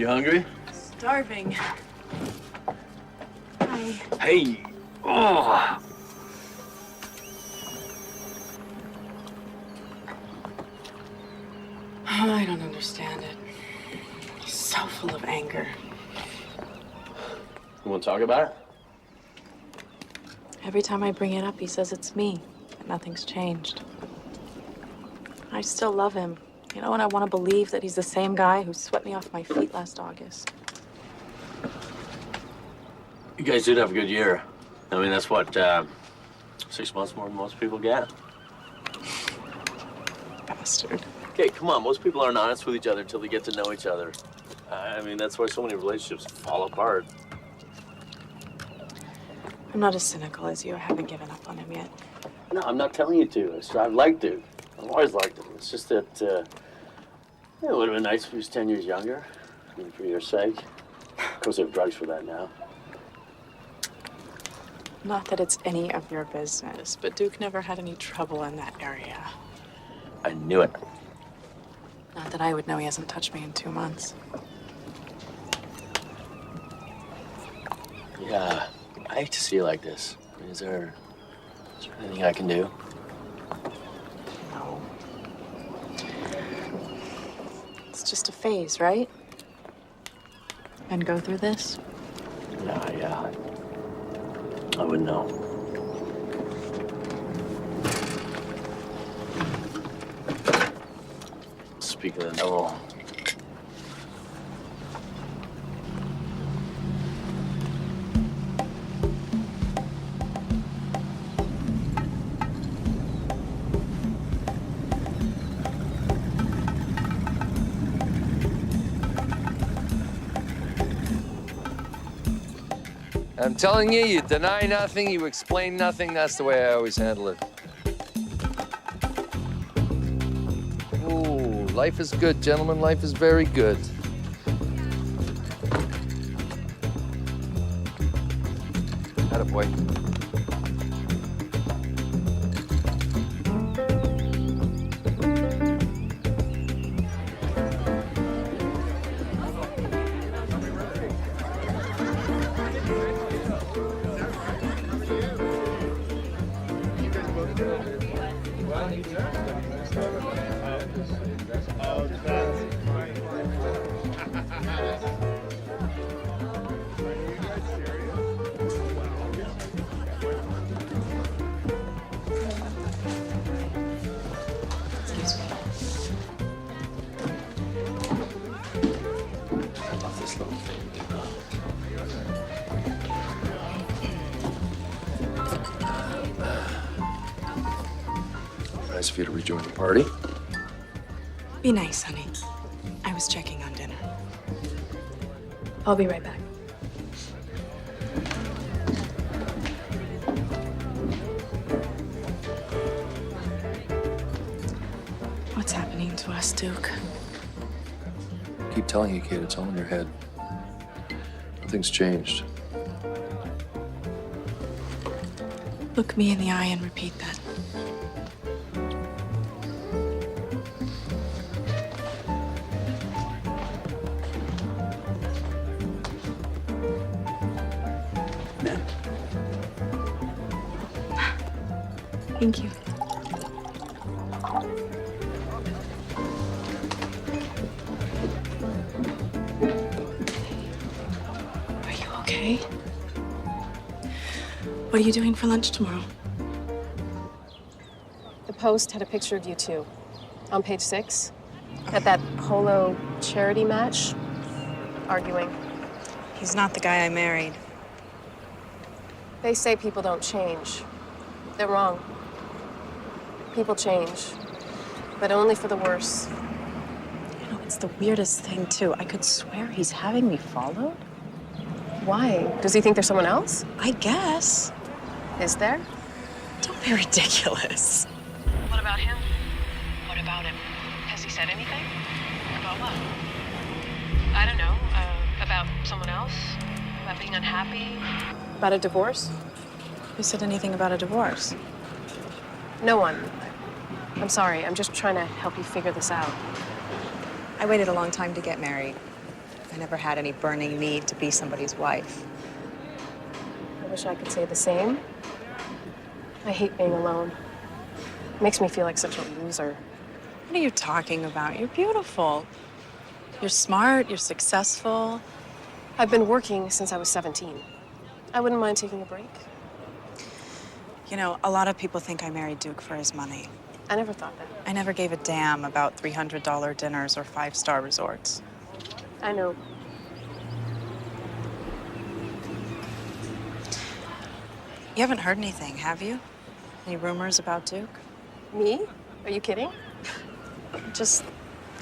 You hungry? Starving. Hi. Hey. Oh. I don't understand it. He's so full of anger. You want to talk about it? Every time I bring it up, he says it's me, that nothing's changed. I still love him. You know, and I want to believe that he's the same guy who swept me off my feet last August. You guys did have a good year. I mean, that's what, 6 months more than most people get. Bastard. Okay, come on. Most people aren't honest with each other until they get to know each other. I mean, that's why so many relationships fall apart. I'm not as cynical as you. I haven't given up on him yet. No, I'm not telling you to. I've liked it. I've always liked him. It's just that, it would have been nice if he was 10 years younger. I mean, for your sake. Of course, they have drugs for that now. Not that it's any of your business, but Duke never had any trouble in that area. I knew it. Not that I would know. He hasn't touched me in 2 months. Yeah, I hate to see you like this. I mean, is there anything I can do? No. It's just a phase, right? And go through this? Yeah. I wouldn't know. Speak of the devil. I'm telling you, you deny nothing, you explain nothing. That's the way I always handle it. Ooh, life is good, gentlemen. Life is very good. Attaboy. Excuse me. I love this little thing. Nice of you to rejoin the party. Be nice, honey. I was checking on dinner. I'll be right back. What's happening to us, Duke? I keep telling you, kid, it's all in your head. Nothing's changed. Look me in the eye and repeat that. Thank you. Are you okay? What are you doing for lunch tomorrow? The Post had a picture of you two on page 6 at that polo charity match, arguing. He's not the guy I married. They say people don't change. They're wrong. People change, but only for the worse. You know, it's the weirdest thing, too. I could swear he's having me followed. Why? Does he think there's someone else? I guess. Is there? Don't be ridiculous. What about him? What about him? Has he said anything? About what? I don't know. About someone else? About being unhappy? About a divorce? Who said anything about a divorce? No one. I'm sorry. I'm just trying to help you figure this out. I waited a long time to get married. I never had any burning need to be somebody's wife. I wish I could say the same. I hate being alone. It makes me feel like such a loser. What are you talking about? You're beautiful. You're smart, you're successful. I've been working since I was 17. I wouldn't mind taking a break. You know, a lot of people think I married Duke for his money. I never thought that. I never gave a damn about $300 dinners or five-star resorts. I know. You haven't heard anything, have you? Any rumors about Duke? Me? Are you kidding? Just,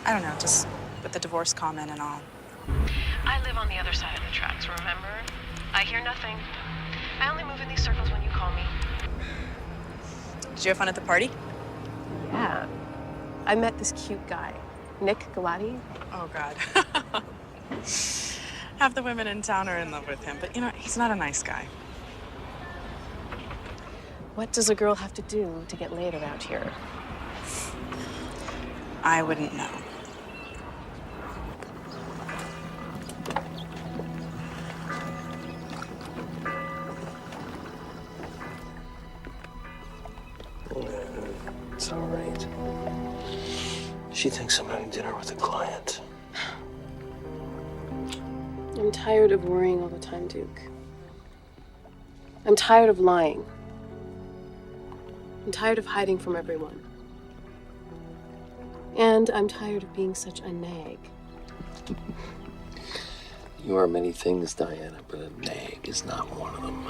I don't know, just with the divorce comment and all. I live on the other side of the tracks, remember? I hear nothing. I only move in these circles when you call me. Did you have fun at the party? Yeah. I met this cute guy, Nick Galati. Oh, God. Half the women in town are in love with him, but you know, he's not a nice guy. What does a girl have to do to get laid around here? I wouldn't know. It's all right. She thinks I'm having dinner with a client. I'm tired of worrying all the time, Duke. I'm tired of lying. I'm tired of hiding from everyone. And I'm tired of being such a nag. You are many things, Diana, but a nag is not one of them.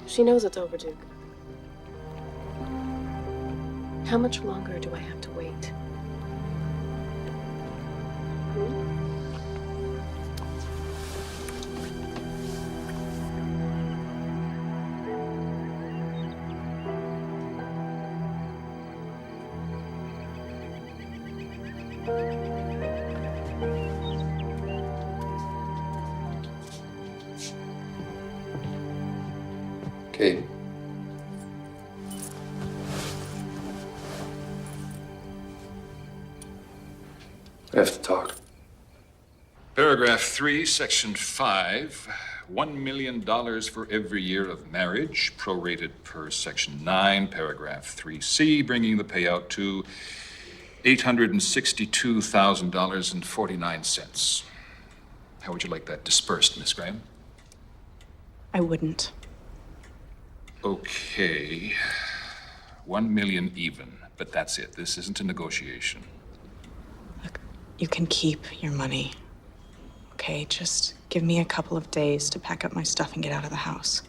She knows it's over, Duke. How much longer do I have to wait? Kate. I have to talk. Paragraph 3, Section 5, $1 million for every year of marriage, prorated per Section 9, Paragraph 3C, bringing the payout to $862,000.49. How would you like that dispersed, Miss Graham? I wouldn't. Okay. 1 million even, but that's it. This isn't a negotiation. Look, you can keep your money. Okay, just give me a couple of days to pack up my stuff and get out of the house.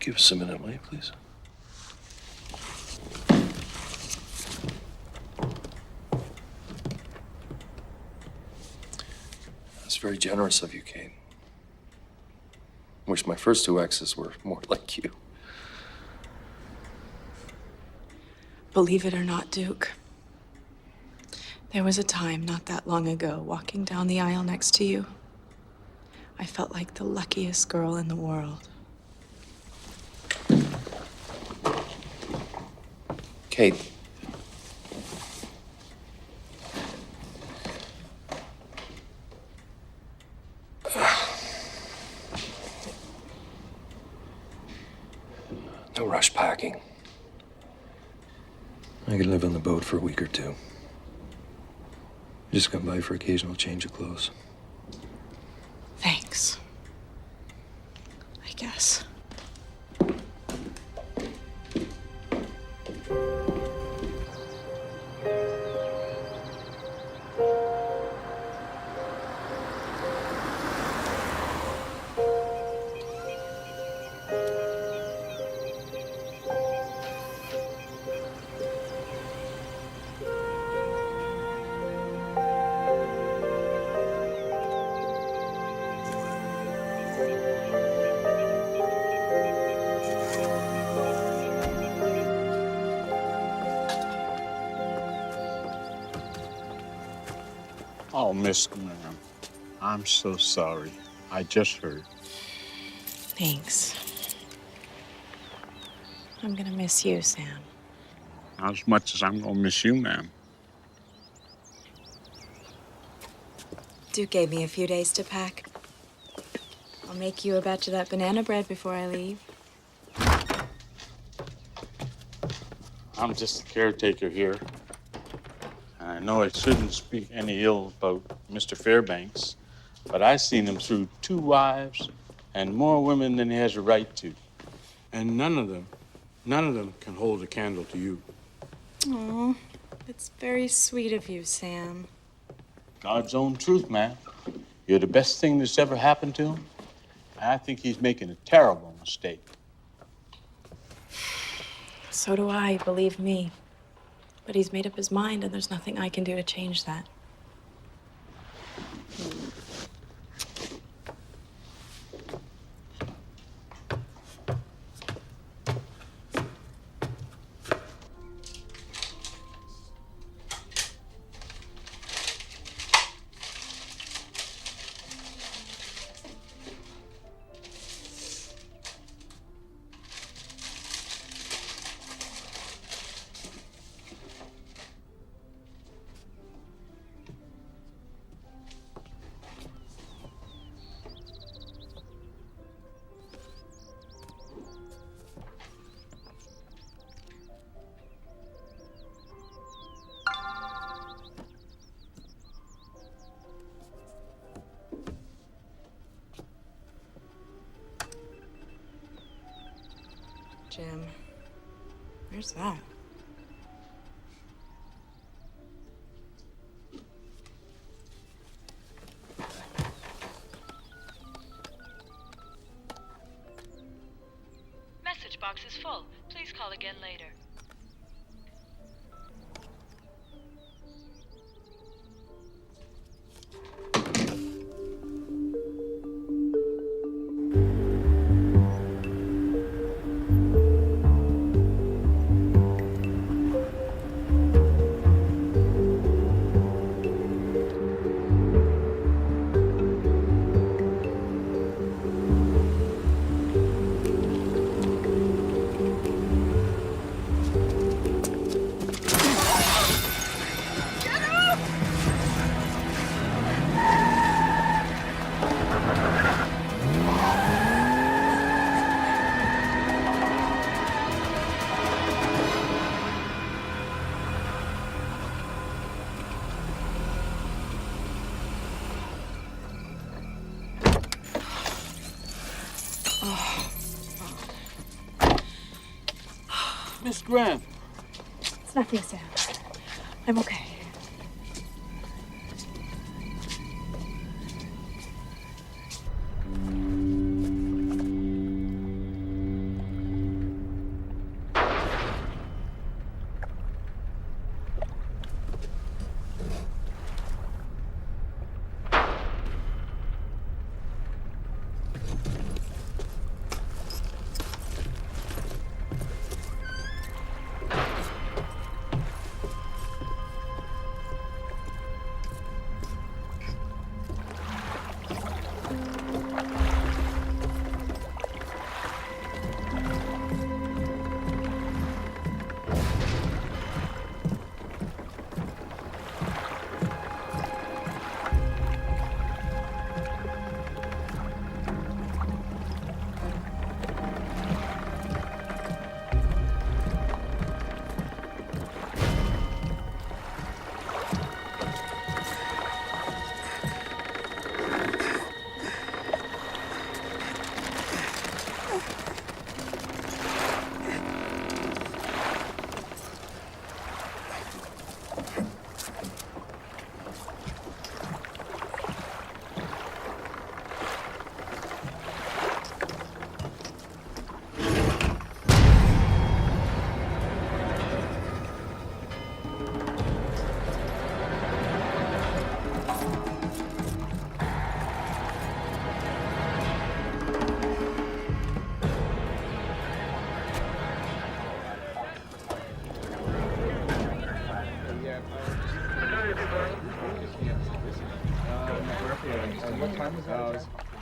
Give us a minute, will you, please? That's very generous of you, Kate. Wish my first two exes were more like you. Believe it or not, Duke, there was a time not that long ago, walking down the aisle next to you, I felt like the luckiest girl in the world. Kate. No rush packing. I could live on the boat for a week or two. Just come by for occasional change of clothes. Thanks. I guess. Oh, Miss Graham, I'm so sorry. I just heard. Thanks. I'm gonna miss you, Sam. Not as much as I'm gonna miss you, ma'am. Duke gave me a few days to pack. I'll make you a batch of that banana bread before I leave. I'm just the caretaker here. And I know I shouldn't speak any ill about Mr. Fairbanks, but I've seen him through 2 wives and more women than he has a right to. And none of them can hold a candle to you. Oh, it's very sweet of you, Sam. God's own truth, man. You're the best thing that's ever happened to him. I think he's making a terrible mistake. So do I, believe me. But he's made up his mind, and there's nothing I can do to change that. Jim, where's that? Message box is full. Please call again later. Miss Graham. It's nothing, Sam. I'm okay.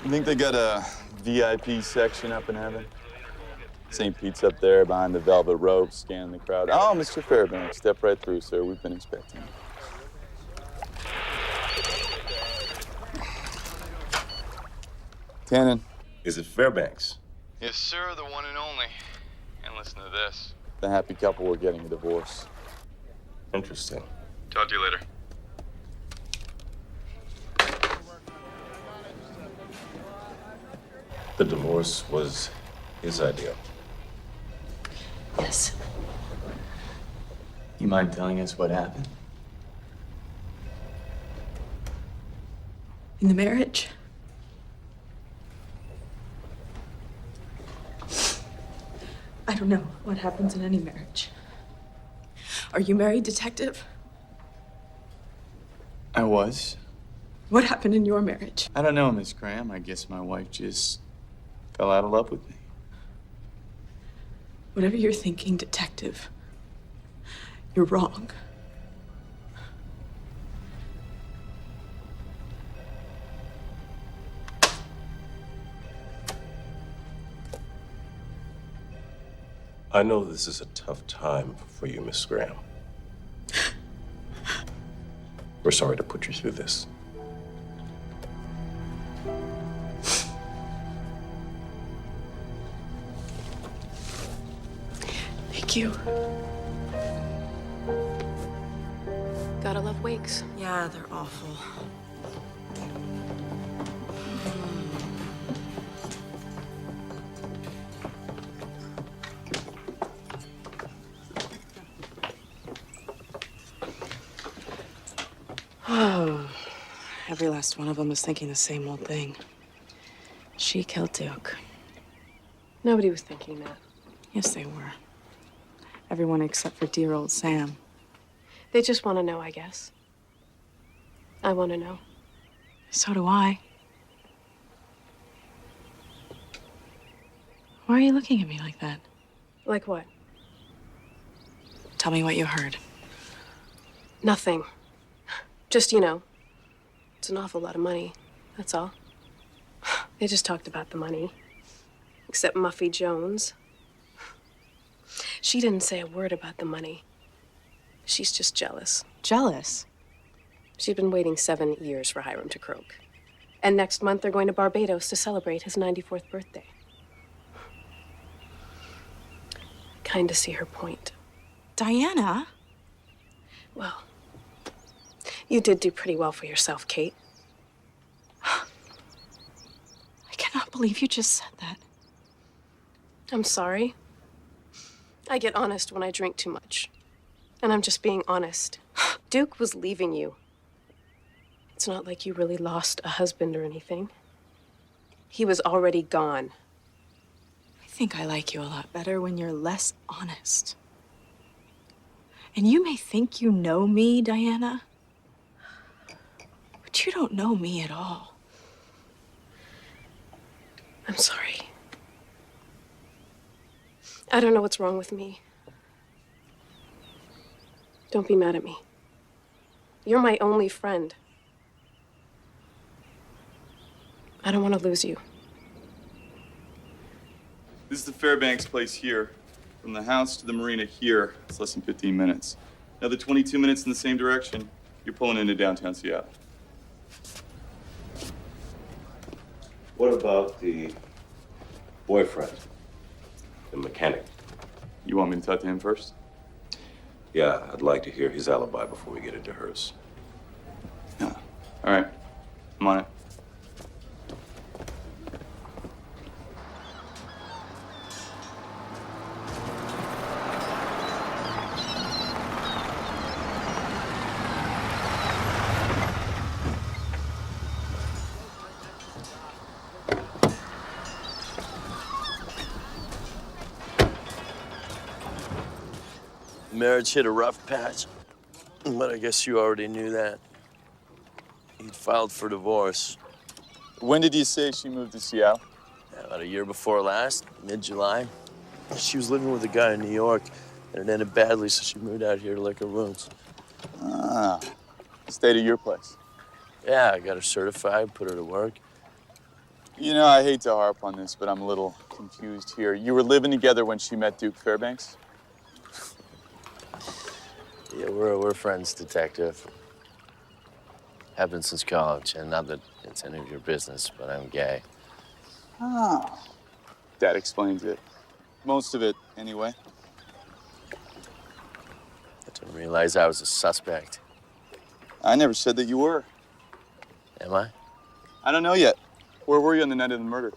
You think they got a VIP section up in heaven. St. Pete's up there behind the velvet rope, scanning the crowd. Oh, Mr. Fairbanks, step right through, sir. We've been expecting you. Tannen. Is it Fairbanks? Yes, sir, the one and only. And listen to this. The happy couple were getting a divorce. Interesting. Talk to you later. The divorce was his idea. Yes. You mind telling us what happened? In the marriage? I don't know what happens in any marriage. Are you married, detective? I was. What happened in your marriage? I don't know, Miss Graham. I guess my wife just fell out of love with me. Whatever you're thinking, detective, you're wrong. I know this is a tough time for you, Miss Graham. We're sorry to put you through this. Thank you. Gotta love wakes. Yeah, they're awful. Oh, every last one of them was thinking the same old thing. She killed Duke. Nobody was thinking that. Yes, they were. Everyone except for dear old Sam. They just want to know, I guess. I want to know. So do I. Why are you looking at me like that? Like what? Tell me what you heard. Nothing. Just, it's an awful lot of money. That's all. They just talked about the money. Except Muffy Jones. She didn't say a word about the money. She's just jealous. Jealous? She'd been waiting 7 years for Hiram to croak. And next month they're going to Barbados to celebrate his 94th birthday. Kind of see her point. Diana? Well, you did do pretty well for yourself, Kate. I cannot believe you just said that. I'm sorry. I get honest when I drink too much. And I'm just being honest. Duke was leaving you. It's not like you really lost a husband or anything. He was already gone. I think I like you a lot better when you're less honest. And you may think you know me, Diana, but you don't know me at all. I'm sorry. I don't know what's wrong with me. Don't be mad at me. You're my only friend. I don't want to lose you. This is the Fairbanks place here. From the house to the marina here, it's less than 15 minutes. Another 22 minutes in the same direction, you're pulling into downtown Seattle. What about the boyfriend, the mechanic? You want me to talk to him first? Yeah, I'd like to hear his alibi before we get into hers. Yeah. All right. I'm on it. Marriage hit a rough patch, but I guess you already knew that. He'd filed for divorce. When did you say she moved to Seattle? About a year before last, mid-July. She was living with a guy in New York, and it ended badly, so she moved out here to lick her wounds. Ah, stayed at your place. Yeah, I got her certified, put her to work. You know, I hate to harp on this, but I'm a little confused here. You were living together when she met Duke Fairbanks? Yeah, we're friends, Detective. Have been since college, and not that it's any of your business, but I'm gay. Oh. That explains it. Most of it, anyway. I didn't realize I was a suspect. I never said that you were. Am I? I don't know yet. Where were you on the night of the murder?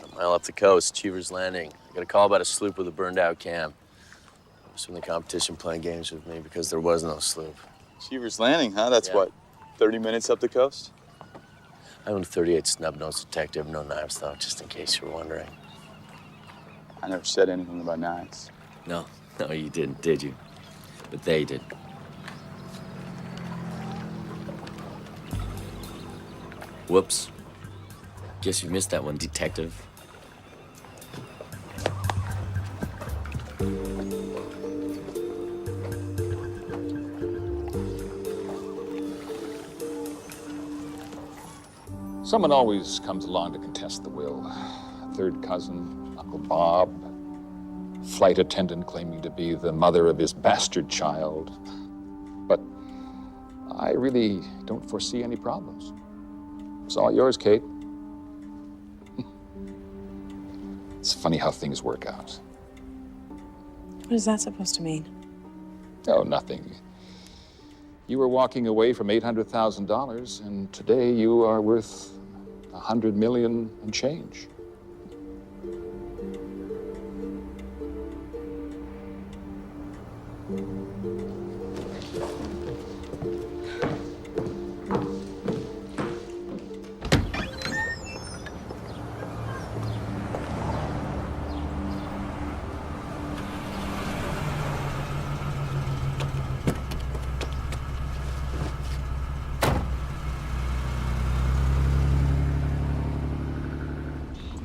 A mile up the coast, Cheever's Landing. I got a call about a sloop with a burned-out cam. It was from the competition playing games with me because there was no sloop. Cheever's Landing, huh? That's Yeah. what, 30 minutes up the coast? I own a .38 snub-nosed detective, no knives, though, just in case you were wondering. I never said anything about knives. No, you didn't, did you? But they did. Whoops. Guess you missed that one, Detective. Someone always comes along to contest the will. Third cousin, Uncle Bob, flight attendant claiming to be the mother of his bastard child. But I really don't foresee any problems. It's all yours, Kate. It's funny how things work out. What is that supposed to mean? Oh, nothing. You were walking away from $800,000, and today you are worth $100 million and change.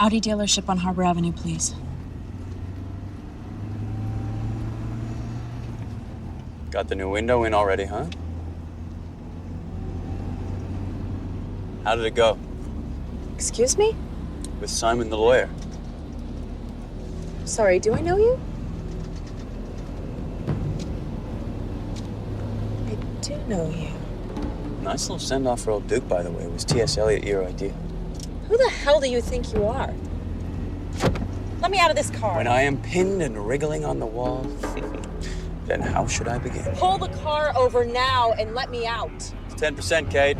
Audi dealership on Harbor Avenue, please. Got the new window in already, huh? How did it go? Excuse me? With Simon the lawyer. Sorry, do I know you? I do know you. Nice little send-off for old Duke, by the way. Was T.S. Eliot your idea? Who the hell do you think you are? Let me out of this car. When I am pinned and wriggling on the wall, then how should I begin? Pull the car over now and let me out. 10%, Kate.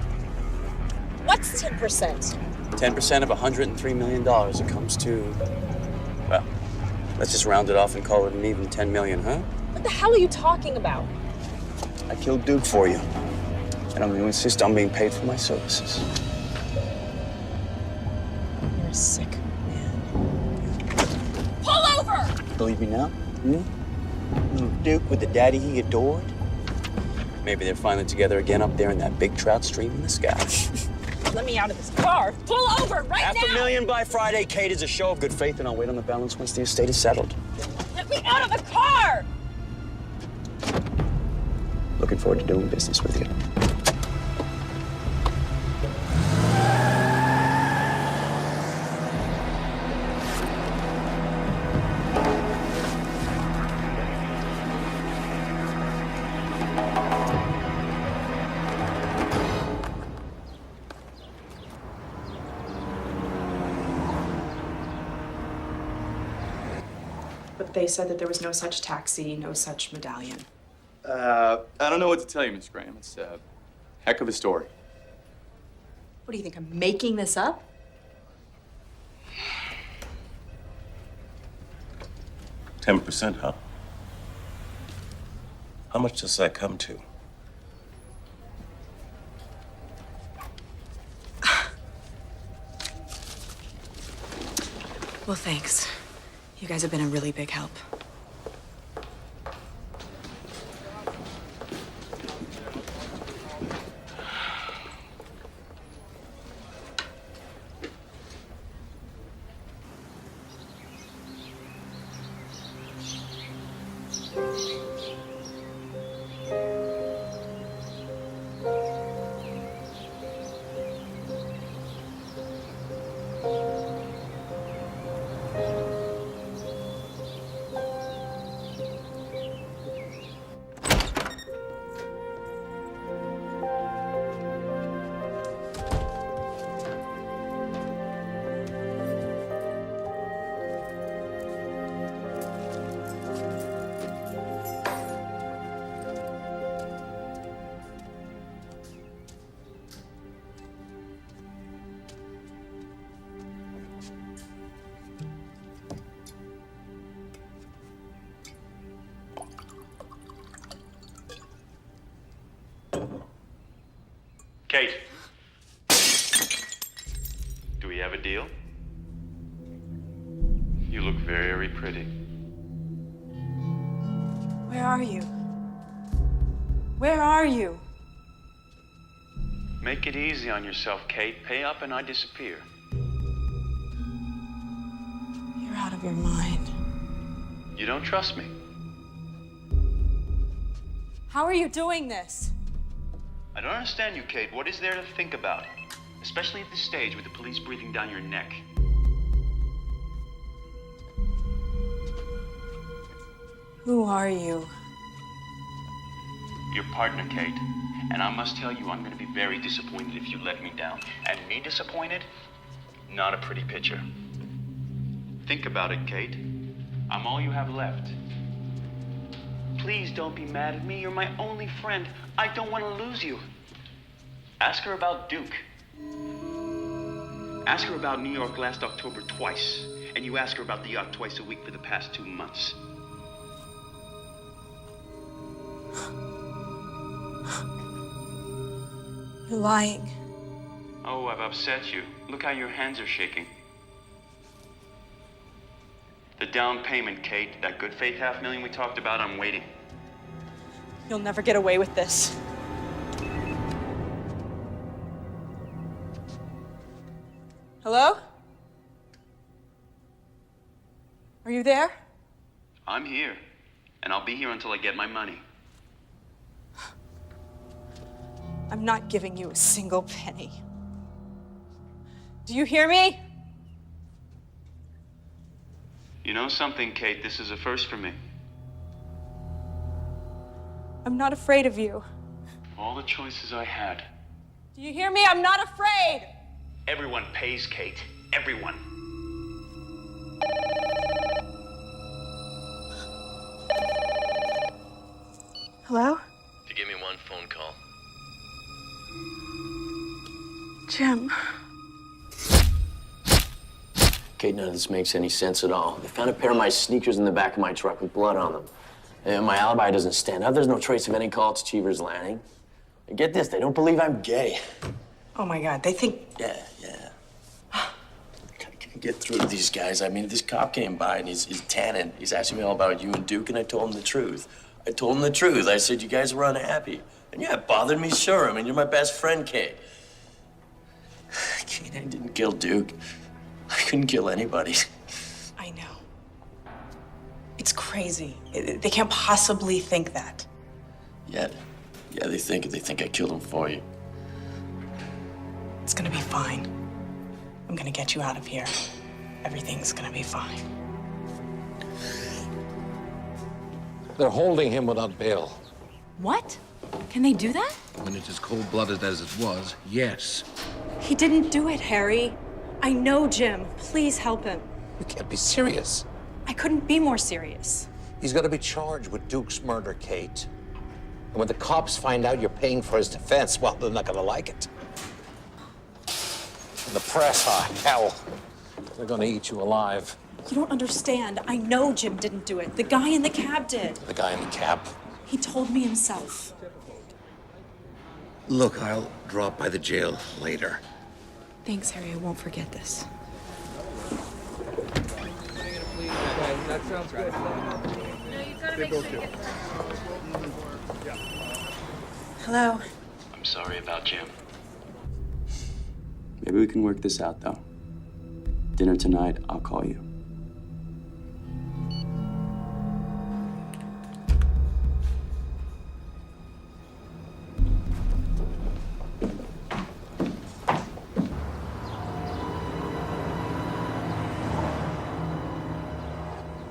What's 10%? 10% of $103 million. It comes to, well, let's just round it off and call it an even 10 million, huh? What the hell are you talking about? I killed Duke for you, and I'm going to insist on being paid for my services. You're a sick man. Pull over! Believe me now? Little Duke with the daddy he adored? Maybe they're finally together again up there in that big trout stream in the sky. Let me out of this car. Pull over right now! $500,000 by Friday, Kate, is a show of good faith, and I'll wait on the balance once the estate is settled. Let me out of the car! Looking forward to doing business with you. But they said that there was no such taxi, no such medallion. I don't know what to tell you, Miss Graham. It's a heck of a story. What do you think, I'm making this up? 10%, huh? How much does that come to? Well, thanks. You guys have been a really big help. Kate. Do we have a deal? You look very pretty. Where are you? Where are you? Make it easy on yourself, Kate. Pay up and I disappear. You're out of your mind. You don't trust me? How are you doing this? I don't understand you, Kate. What is there to think about? Especially at this stage with the police breathing down your neck. Who are you? Your partner, Kate. And I must tell you, I'm going to be very disappointed if you let me down. And me disappointed? Not a pretty picture. Think about it, Kate. I'm all you have left. Please don't be mad at me. You're my only friend. I don't want to lose you. Ask her about Duke. Ask her about New York last October twice. And you ask her about the yacht twice a week for the past 2 months. You're lying. Oh, I've upset you. Look how your hands are shaking. The down payment, Kate. That good faith $500,000 we talked about, I'm waiting. You'll never get away with this. Hello? Are you there? I'm here. And I'll be here until I get my money. I'm not giving you a single penny. Do you hear me? You know something, Kate? This is a first for me. I'm not afraid of you. All the choices I had. Do you hear me? I'm not afraid! Everyone pays, Kate. Everyone. Hello? To give me one phone call. Jim. Kate, none of this makes any sense at all. They found a pair of my sneakers in the back of my truck with blood on them. And my alibi doesn't stand up. There's no trace of any call to Cheever's Landing. And get this, they don't believe I'm gay. Oh my God, they think... Yeah. I can't get through to these guys. I mean, this cop came by and he's tanning. He's asking me all about you and Duke, and I told him the truth. I said, you guys were unhappy. And yeah, it bothered me, sure. I mean, you're my best friend, Kate. Kate, I didn't kill Duke. I couldn't kill anybody. I know. It's crazy. They can't possibly think that. Yet, yeah, they think I killed him for you. It's gonna be fine. I'm gonna get you out of here. Everything's gonna be fine. They're holding him without bail. What? Can they do that? When it's as cold-blooded as it was, yes. He didn't do it, Harry. I know Jim. Please help him. You can't be serious. I couldn't be more serious. He's going to be charged with Duke's murder, Kate. And when the cops find out you're paying for his defense, well, they're not going to like it. And the press, hell, they're going to eat you alive. You don't understand. I know Jim didn't do it. The guy in the cab did. The guy in the cab? He told me himself. Look, I'll drop by the jail later. Thanks, Harry. I won't forget this. That sounds good. They go too. Hello. I'm sorry about Jim. Maybe we can work this out, though. Dinner tonight, I'll call you.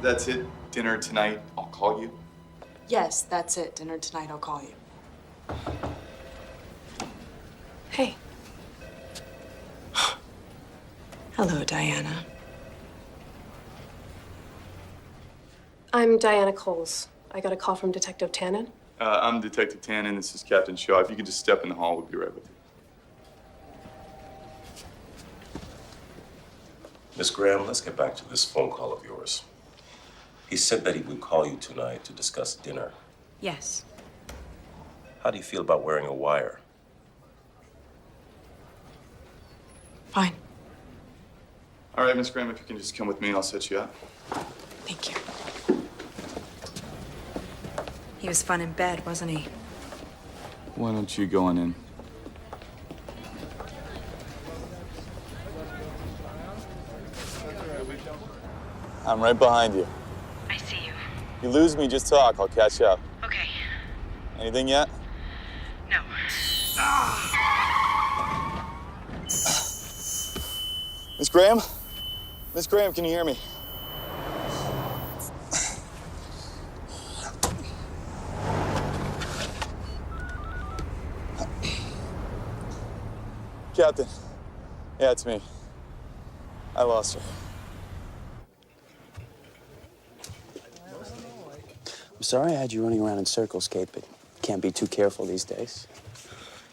That's it. Dinner tonight, I'll call you. Yes, that's it. Dinner tonight. I'll call you. Hey. Hello, Diana. I'm Diana Coles. I got a call from Detective Tannen. I'm Detective Tannen. This is Captain Shaw. If you could just step in the hall, we'll be right with you. Miss Graham, let's get back to this phone call of yours. He said that he would call you tonight to discuss dinner. Yes. How do you feel about wearing a wire? Fine. All right, Miss Graham, if you can just come with me, I'll set you up. Thank you. He was fun in bed, wasn't he? Why don't you go on in? I'm right behind you. I see you. If you lose me, just talk. I'll catch up. Okay. Anything yet? No. Miss Graham? Miss Graham, can you hear me? Captain. Yeah, it's me. I lost her. I'm sorry I had you running around in circles, Kate, but can't be too careful these days.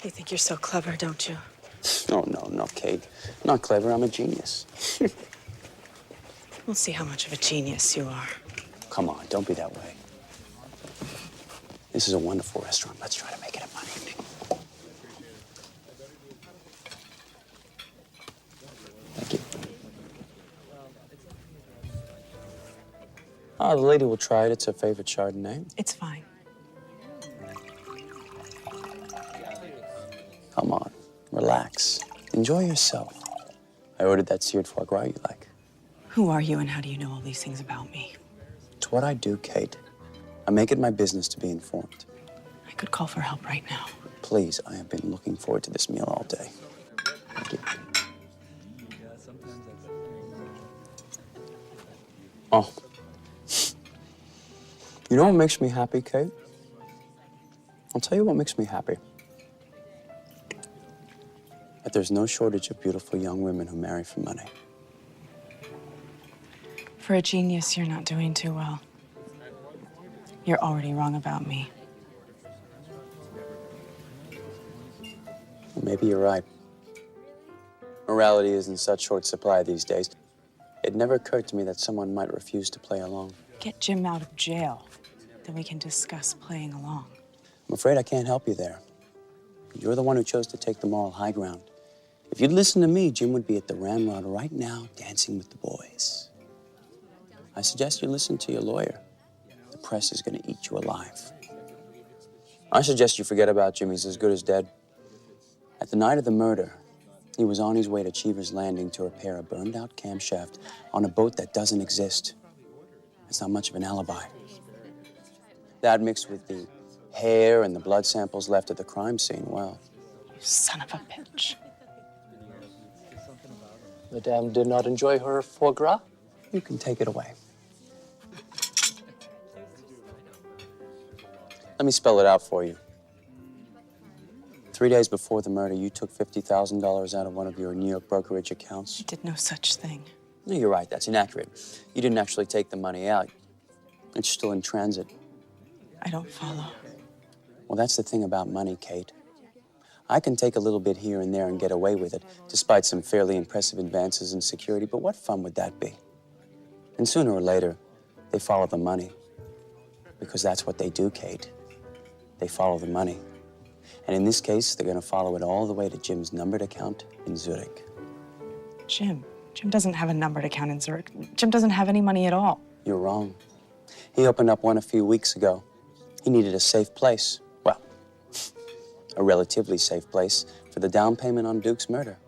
You think you're so clever, don't you? No, Kate. I'm not clever, I'm a genius. We'll see how much of a genius you are. Come on, don't be that way. This is a wonderful restaurant. Let's try to make it a fun evening. Thank you. Oh, the lady will try it. It's her favorite Chardonnay. It's fine. Come on, relax. Enjoy yourself. I ordered that seared foie gras you like. Who are you and how do you know all these things about me? It's what I do, Kate. I make it my business to be informed. I could call for help right now. Please, I have been looking forward to this meal all day. Thank you. Oh. You know what makes me happy, Kate? I'll tell you what makes me happy. That there's no shortage of beautiful young women who marry for money. For a genius, you're not doing too well. You're already wrong about me. Well, maybe you're right. Morality is in such short supply these days. It never occurred to me that someone might refuse to play along. Get Jim out of jail, then we can discuss playing along. I'm afraid I can't help you there. You're the one who chose to take the moral high ground. If you'd listened to me, Jim would be at the Ramrod right now, dancing with the boys. I suggest you listen to your lawyer. The press is going to eat you alive. I suggest you forget about Jim. He's as good as dead. At the night of the murder, he was on his way to Cheever's Landing to repair a burned-out camshaft on a boat that doesn't exist. It's not much of an alibi. That mixed with the hair and the blood samples left at the crime scene, well... You son of a bitch. Madame did not enjoy her foie gras? You can take it away. Let me spell it out for you. 3 days before the murder, you took $50,000 out of one of your New York brokerage accounts. I did no such thing. No, you're right. That's inaccurate. You didn't actually take the money out. It's still in transit. I don't follow. Well, that's the thing about money, Kate. I can take a little bit here and there and get away with it, despite some fairly impressive advances in security, but what fun would that be? And sooner or later, they follow the money. Because that's what they do, Kate. They follow the money. And in this case, they're going to follow it all the way to Jim's numbered account in Zurich. Jim doesn't have a numbered account in Zurich. Jim doesn't have any money at all. You're wrong. He opened up one a few weeks ago. He needed a safe place. Well, a relatively safe place for the down payment on Duke's murder.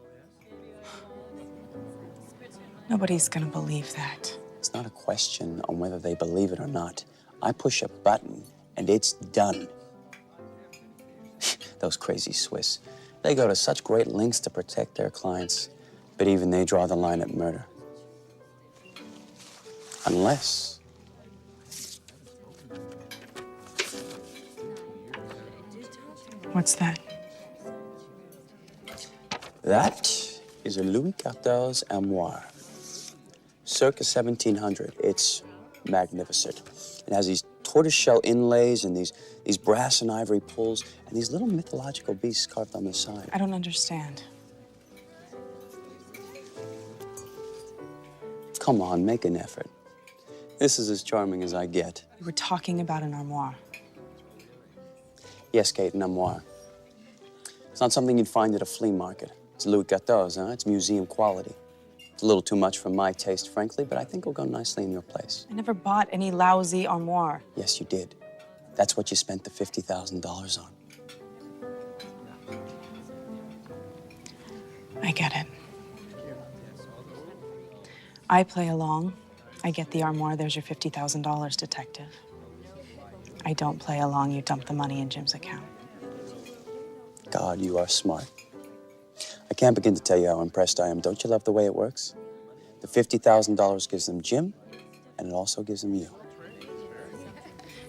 Nobody's gonna believe that. It's not a question on whether they believe it or not. I push a button and it's done. Those crazy Swiss. They go to such great lengths to protect their clients, but even they draw the line at murder. Unless... What's that? That is a Louis XIV armoire. Circa 1700. It's magnificent. It has these tortoiseshell inlays and these brass and ivory pulls and these little mythological beasts carved on the side. I don't understand. Come on, make an effort. This is as charming as I get. You were talking about an armoire. Yes, Kate, an armoire. It's not something you'd find at a flea market. It's Louis XIV, huh? It's museum quality. It's a little too much for my taste, frankly, but I think it'll go nicely in your place. I never bought any lousy armoire. Yes, you did. That's what you spent the $50,000 on. I get it. I play along. I get the armoire. There's your $50,000, detective. I don't play along. You dump the money in Jim's account. God, you are smart. I can't begin to tell you how impressed I am. Don't you love the way it works? The $50,000 gives them Jim, and it also gives them you.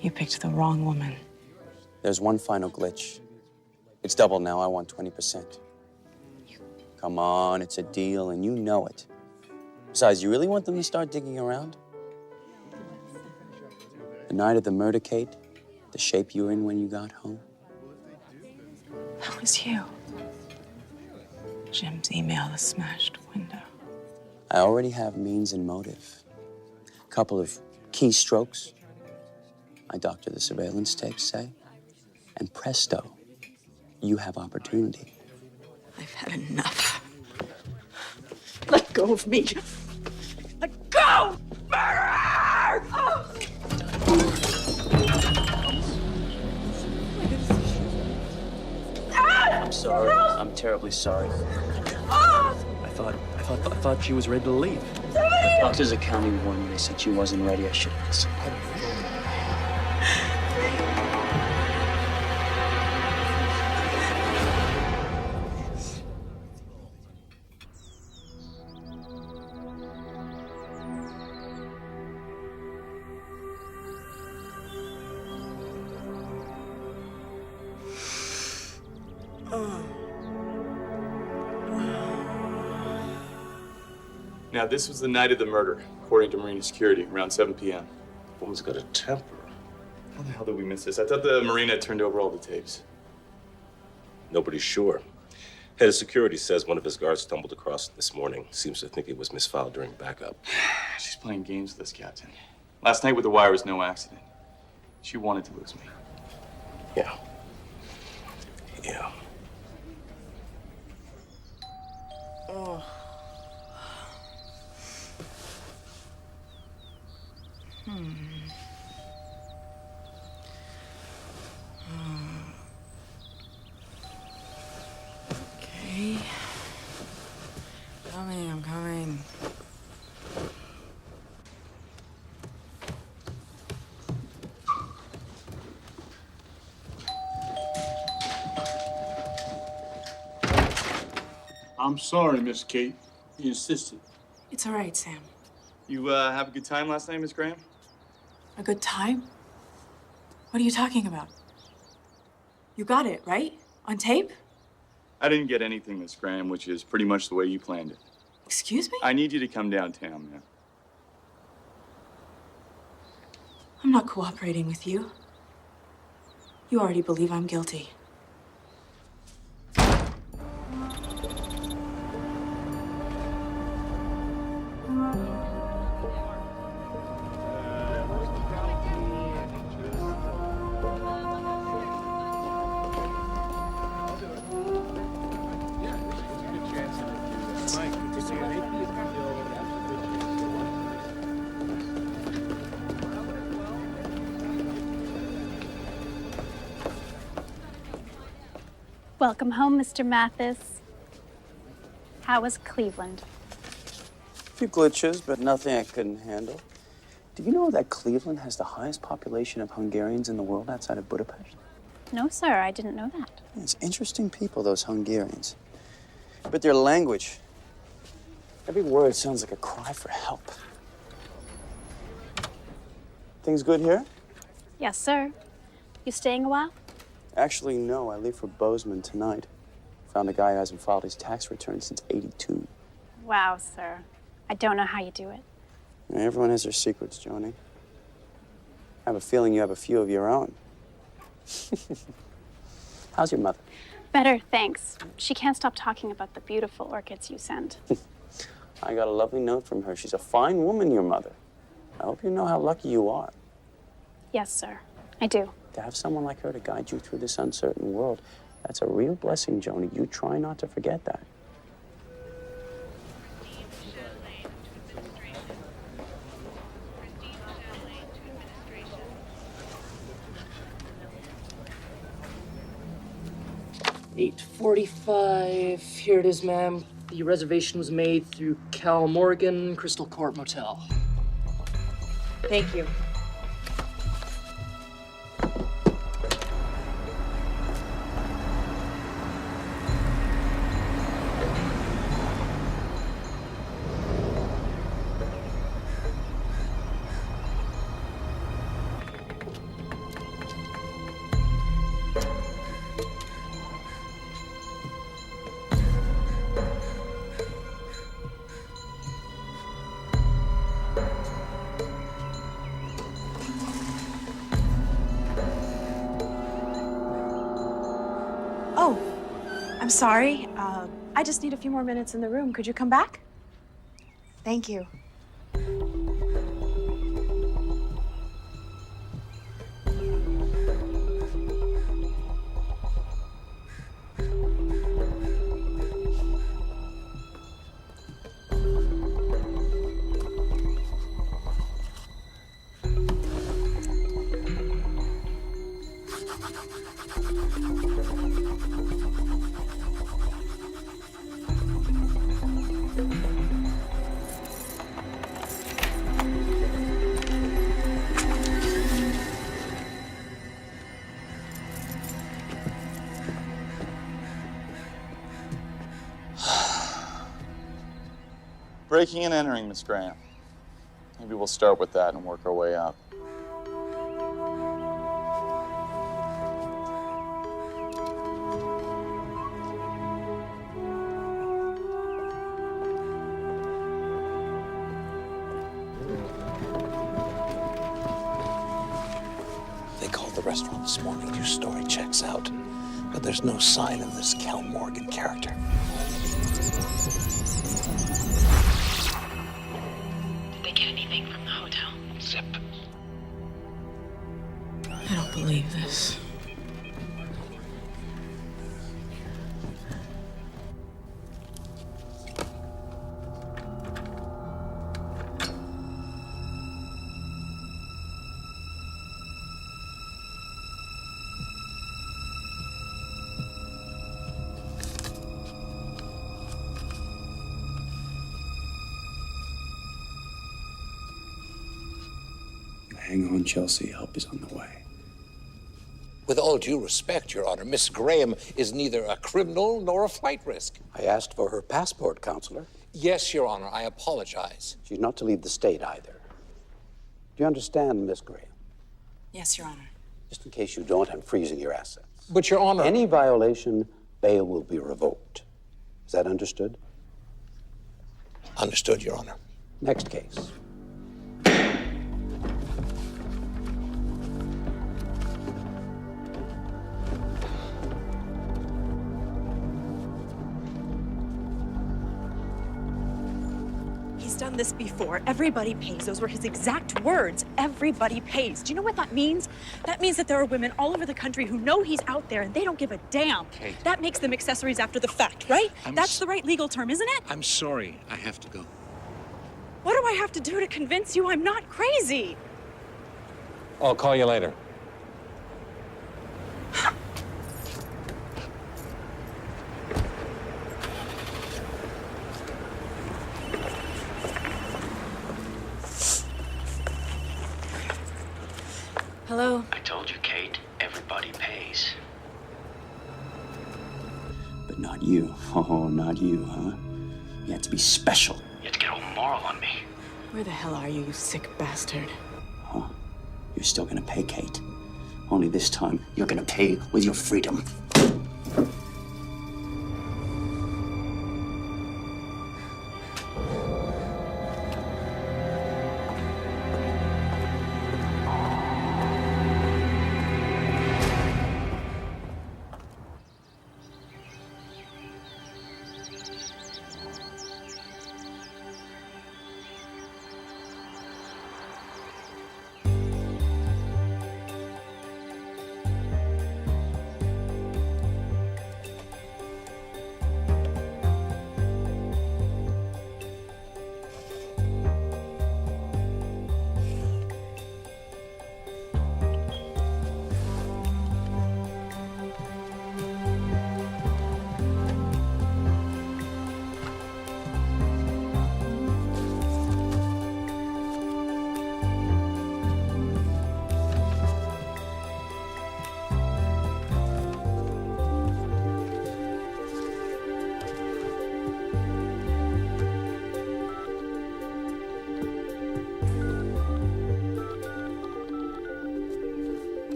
You picked the wrong woman. There's one final glitch. It's double now. I want 20%. Come on, it's a deal, and you know it. Besides, you really want them to start digging around? The night of the murder, Kate, the shape you were in when you got home? That was you. Jim's email, the smashed window. I already have means and motive. A couple of keystrokes. I doctor the surveillance tapes, say, and presto, you have opportunity. I've had enough. Let go of me. Let go! Murderer! Oh. I'm sorry. I'm terribly sorry. I thought she was ready to leave. Doctors at County warned me. They said she wasn't ready. I should have listened. Now, this was the night of the murder, according to Marina Security, around 7 p.m. Woman's got a temper. How the hell did we miss this? I thought the Marina had turned over all the tapes. Nobody's sure. Head of security says one of his guards stumbled across it this morning. Seems to think it was misfiled during backup. She's playing games with us, Captain. Last night with the wire was no accident. She wanted to lose me. Yeah. Yeah. Oh. Okay. I'm coming. I'm sorry, Miss Kate. You insisted. It's all right, Sam. You have a good time last night, Miss Graham? A good time? What are you talking about? You got it, right? On tape? I didn't get anything, Miss Graham, which is pretty much the way you planned it. Excuse me? I need you to come downtown, man. I'm not cooperating with you. You already believe I'm guilty. Welcome home, Mr. Mathis. How was Cleveland? A few glitches, but nothing I couldn't handle. Do you know that Cleveland has the highest population of Hungarians in the world outside of Budapest? No, sir, I didn't know that. It's interesting people, those Hungarians. But their language, every word sounds like a cry for help. Things good here? Yes, sir. You staying a while? Actually, no. I leave for Bozeman tonight. Found a guy who hasn't filed his tax return since '82. Wow, sir. I don't know how you do it. Everyone has their secrets, Joni. I have a feeling you have a few of your own. How's your mother? Better, thanks. She can't stop talking about the beautiful orchids you send. I got a lovely note from her. She's a fine woman, your mother. I hope you know how lucky you are. Yes, sir. I do. To have someone like her to guide you through this uncertain world, that's a real blessing, Joni. You try not to forget that. 8:45. Here it is, ma'am. The reservation was made through Cal Morgan, Crystal Court Motel. Thank you. Oh, I'm sorry. I just need a few more minutes in the room. Could you come back? Thank you. Breaking and entering, Miss Graham. Maybe we'll start with that and work our way up. They called the restaurant this morning. Your story checks out. But there's no sign of this Cal Morgan character. Did they get anything from the hotel? Zip. I don't believe this. Hang on, Chelsea. Help is on the way. With all due respect, Your Honor, Miss Graham is neither a criminal nor a flight risk. I asked for her passport, Counselor. Yes, Your Honor, I apologize. She's not to leave the state either. Do you understand, Miss Graham? Yes, Your Honor. Just in case you don't, I'm freezing your assets. But, Your Honor... Any violation, bail will be revoked. Is that understood? Understood, Your Honor. Next case. He's done this before. Everybody pays. Those were his exact words. Everybody pays. Do you know what that means? That means that there are women all over the country who know he's out there and they don't give a damn. Kate. That makes them accessories after the fact, right? That's the right legal term, isn't it? I'm sorry. I have to go. What do I have to do to convince you I'm not crazy? I'll call you later. Hello? I told you, Kate, everybody pays. But not you. Oh, not you, huh? You had to be special. You have to get all moral on me. Where the hell are you, you sick bastard? Huh? You're still gonna pay, Kate. Only this time, you're gonna pay with your freedom.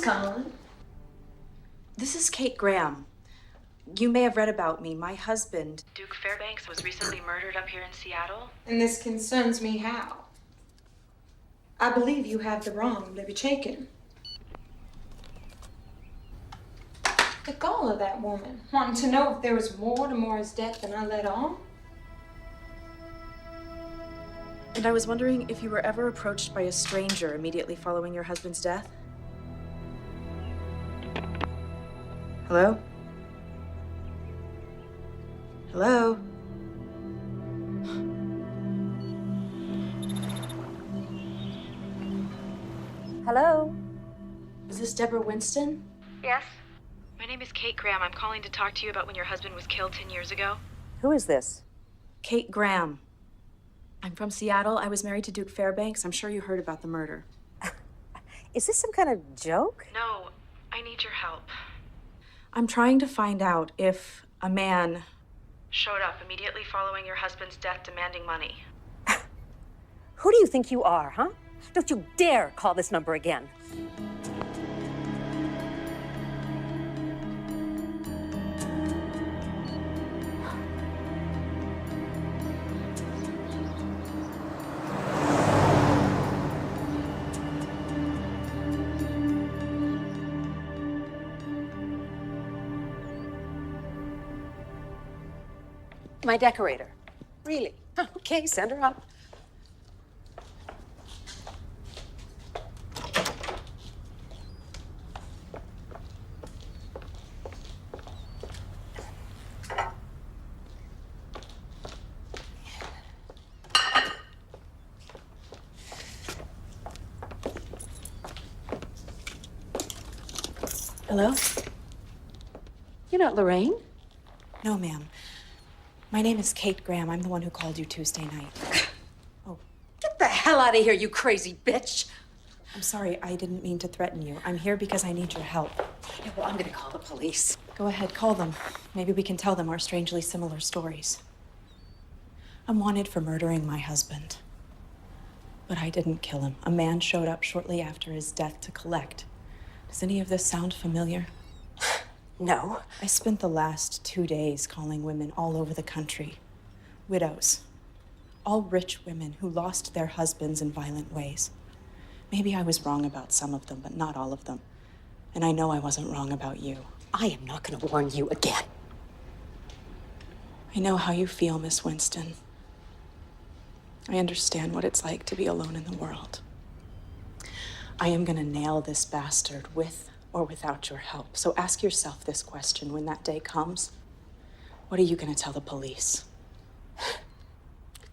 calling? This is Kate Graham. You may have read about me. My husband, Duke Fairbanks, was recently murdered up here in Seattle. And this concerns me how? I believe you have the wrong Libby Chaikin. The gall of that woman, wanting to know if there was more to Maura's death than I let on. And I was wondering if you were ever approached by a stranger immediately following your husband's death? Hello? Hello? Hello? Is this Deborah Winston? Yes? My name is Kate Graham. I'm calling to talk to you about when your husband was killed 10 years ago. Who is this? Kate Graham. I'm from Seattle. I was married to Duke Fairbanks. I'm sure you heard about the murder. Is this some kind of joke? No, I need your help. I'm trying to find out if a man showed up immediately following your husband's death demanding money. Who do you think you are, huh? Don't you dare call this number again. My decorator. Really? Okay, send her up. Hello? You're not Lorraine? No, ma'am. My name is Kate Graham. I'm the one who called you Tuesday night. Get the hell out of here, you crazy bitch! I'm sorry, I didn't mean to threaten you. I'm here because I need your help. Yeah, well, I'm gonna call the police. Go ahead, call them. Maybe we can tell them our strangely similar stories. I'm wanted for murdering my husband. But I didn't kill him. A man showed up shortly after his death to collect. Does any of this sound familiar? No. I spent the last 2 days calling women all over the country. Widows. All rich women who lost their husbands in violent ways. Maybe I was wrong about some of them, but not all of them. And I know I wasn't wrong about you. I am not gonna warn you again. I know how you feel, Miss Winston. I understand what it's like to be alone in the world. I am gonna nail this bastard with or without your help. So ask yourself this question when that day comes. What are you gonna tell the police?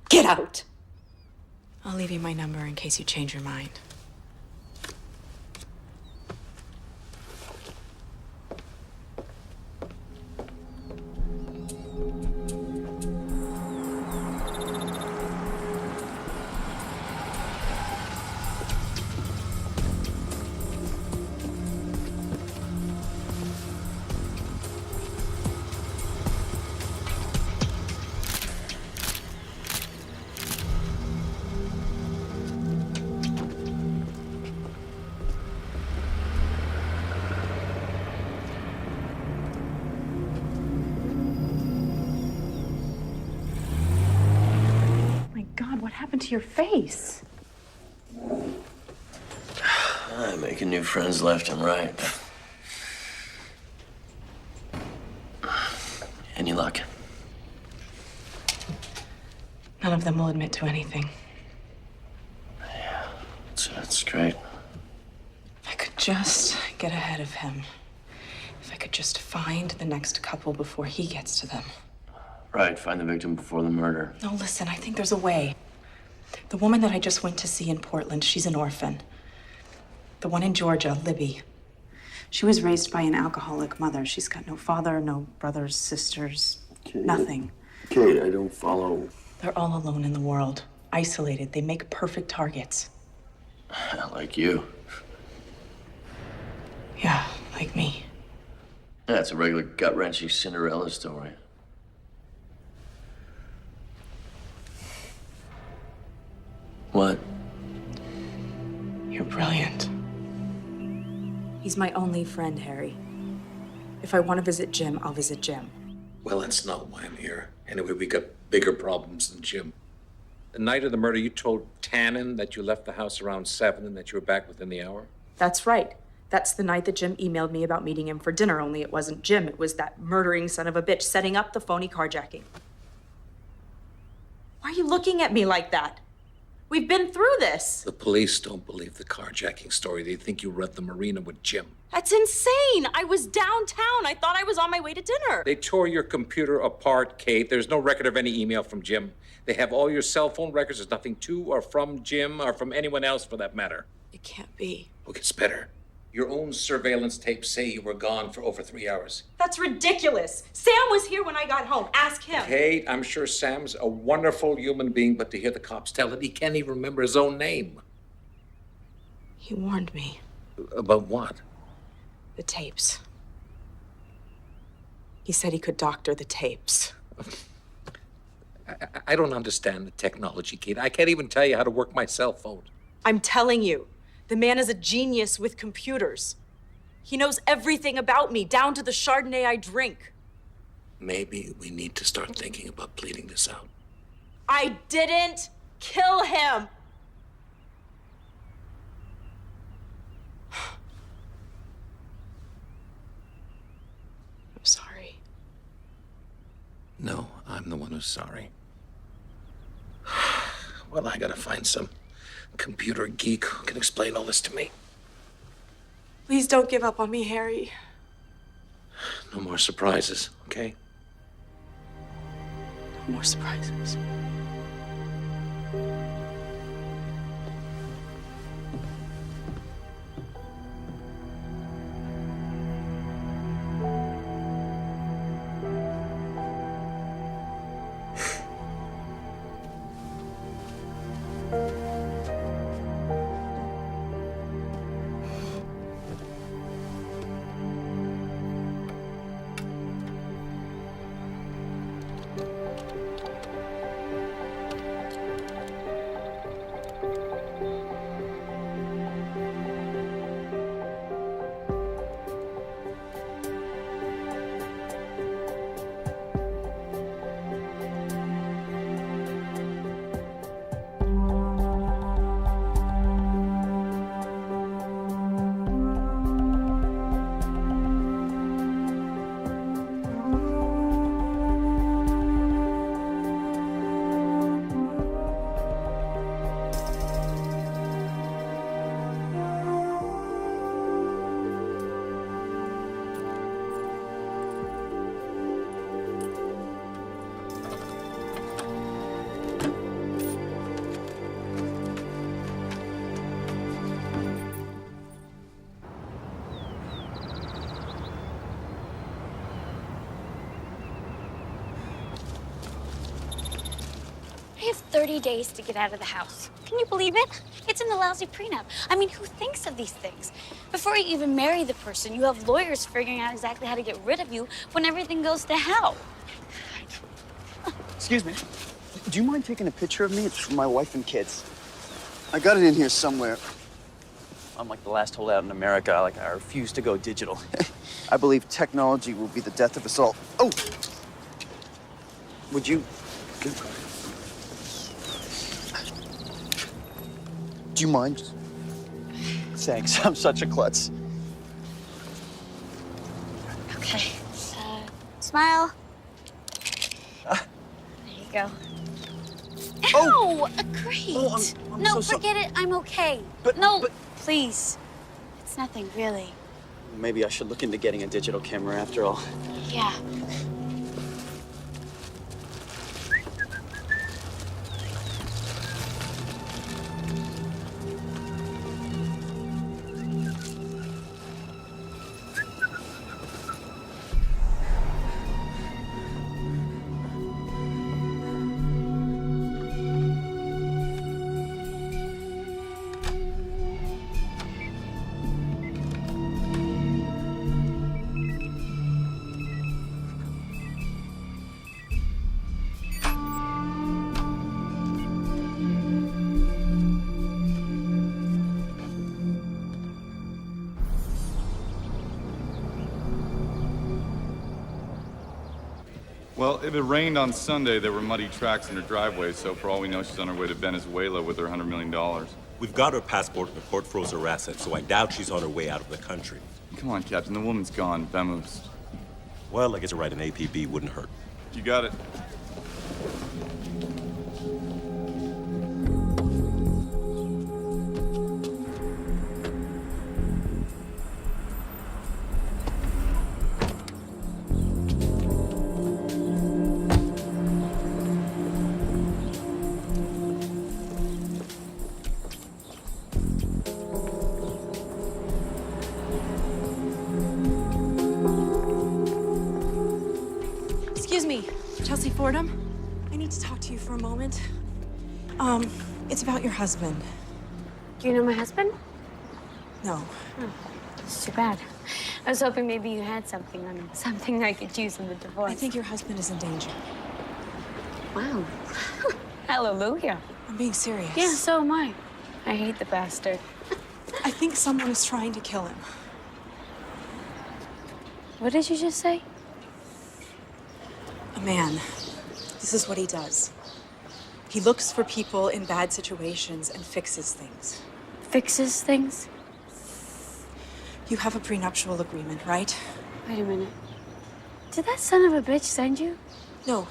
Get out! I'll leave you my number in case you change your mind. God, what happened to your face? I'm making new friends left and right. Any luck? None of them will admit to anything. Yeah, that's great. If I could just get ahead of him. If I could just find the next couple before he gets to them. Right, find the victim before the murder. No, listen, I think there's a way. The woman that I just went to see in Portland, she's an orphan. The one in Georgia, Libby. She was raised by an alcoholic mother. She's got no father, no brothers, sisters, nothing. Kate, I don't follow. They're all alone in the world, isolated. They make perfect targets. Like you. Yeah, like me. Yeah, it's a regular gut-wrenching Cinderella story. What? You're brilliant. He's He's my only friend, Harry. If I want to visit Jim, I'll visit Jim. Well, that's not why I'm here. Anyway, we got bigger problems than Jim. The night of the murder, you told Tannen that you left the house around 7 and that you were back within the hour? That's right. That's the night that Jim emailed me about meeting him for dinner, only it wasn't Jim. It was that murdering son of a bitch setting up the phony carjacking. Why are you looking at me like that? We've been through this. The police don't believe the carjacking story. They think you were at the marina with Jim. That's insane. I was downtown. I thought I was on my way to dinner. They tore your computer apart, Kate. There's no record of any email from Jim. They have all your cell phone records. There's nothing to or from Jim or from anyone else for that matter. It can't be. Look, it's better. Your own surveillance tapes say you were gone for over 3 hours. That's ridiculous. Sam was here when I got home. Ask him. Kate, I'm sure Sam's a wonderful human being, but to hear the cops tell it, he can't even remember his own name. He warned me. About what? The tapes. He said he could doctor the tapes. I don't understand the technology, Kate. I can't even tell you how to work my cell phone. I'm telling you, the man is a genius with computers. He knows everything about me, down to the Chardonnay I drink. Maybe we need to start thinking about pleading this out. I didn't kill him. I'm sorry. No, I'm the one who's sorry. Well, I gotta find some computer geek who can explain all this to me. Please don't give up on me, Harry. No more surprises, okay? No more surprises. I have 30 days to get out of the house. Can you believe it? It's in the lousy prenup. I mean, who thinks of these things? Before you even marry the person, you have lawyers figuring out exactly how to get rid of you when everything goes to hell. Excuse me. Do you mind taking a picture of me? It's for my wife and kids. I got it in here somewhere. I'm like the last holdout in America. I refuse to go digital. I believe technology will be the death of us all. Oh! Would you... Do you mind? Thanks. I'm such a klutz. Okay. Smile. There you go. Oh! Ow! Great. Oh, I'm no, so forget it. I'm okay. But Please. It's nothing, really. Maybe I should look into getting a digital camera after all. Yeah. Well, if it rained on Sunday, there were muddy tracks in her driveway, so for all we know, she's on her way to Venezuela with her $100 million. We've got her passport and the court froze her assets, so I doubt she's on her way out of the country. Come on, Captain, the woman's gone. Vamoose. Well, I guess you're right, an APB wouldn't hurt. You got it. Excuse me, Chelsea Fordham. I need to talk to you for a moment. It's about your husband. Do you know my husband? No. Oh, it's too bad. I was hoping maybe you had something on him, something I could use in the divorce. I think your husband is in danger. Wow. Hallelujah. I'm being serious. Yeah, so am I. I hate the bastard. I think someone is trying to kill him. What did you just say? A man. This is what he does. He looks for people in bad situations and fixes things. Fixes things? You have a prenuptial agreement, right? Wait a minute. Did that son of a bitch send you? No.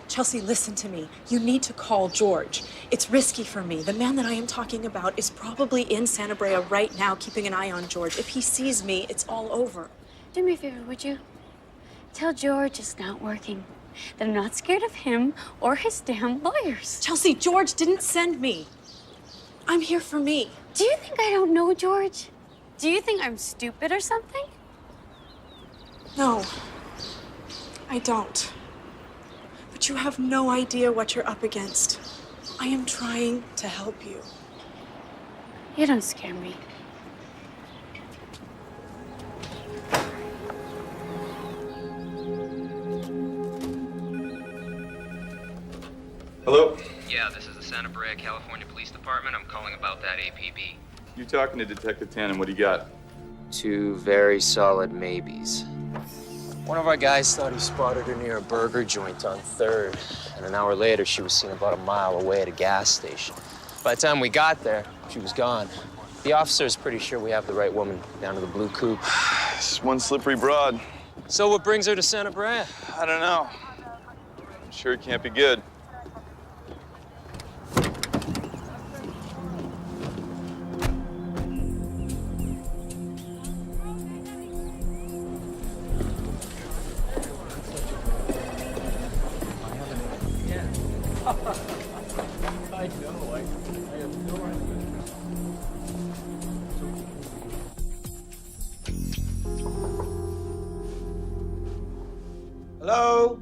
Chelsea, listen to me. You need to call George. It's risky for me. The man that I am talking about is probably in Santa Brea right now, keeping an eye on George. If he sees me, it's all over. Do me a favor, would you? Tell George it's not working. That I'm not scared of him or his damn lawyers. Chelsea, George didn't send me. I'm here for me. Do you think I don't know George? Do you think I'm stupid or something? No, I don't. But you have no idea what you're up against. I am trying to help you. You don't scare me. Hello? Yeah, this is the Santa Brea, California Police Department. I'm calling about that APB. You're talking to Detective Tannen. What do you got? Two very solid maybes. One of our guys thought he spotted her near a burger joint on 3rd, and an hour later, she was seen about a mile away at a gas station. By the time we got there, she was gone. The officer's pretty sure we have the right woman down to the blue coupe. It's one slippery broad. So what brings her to Santa Brea? I don't know. I'm sure it can't be good. I know, I have no idea. Hello?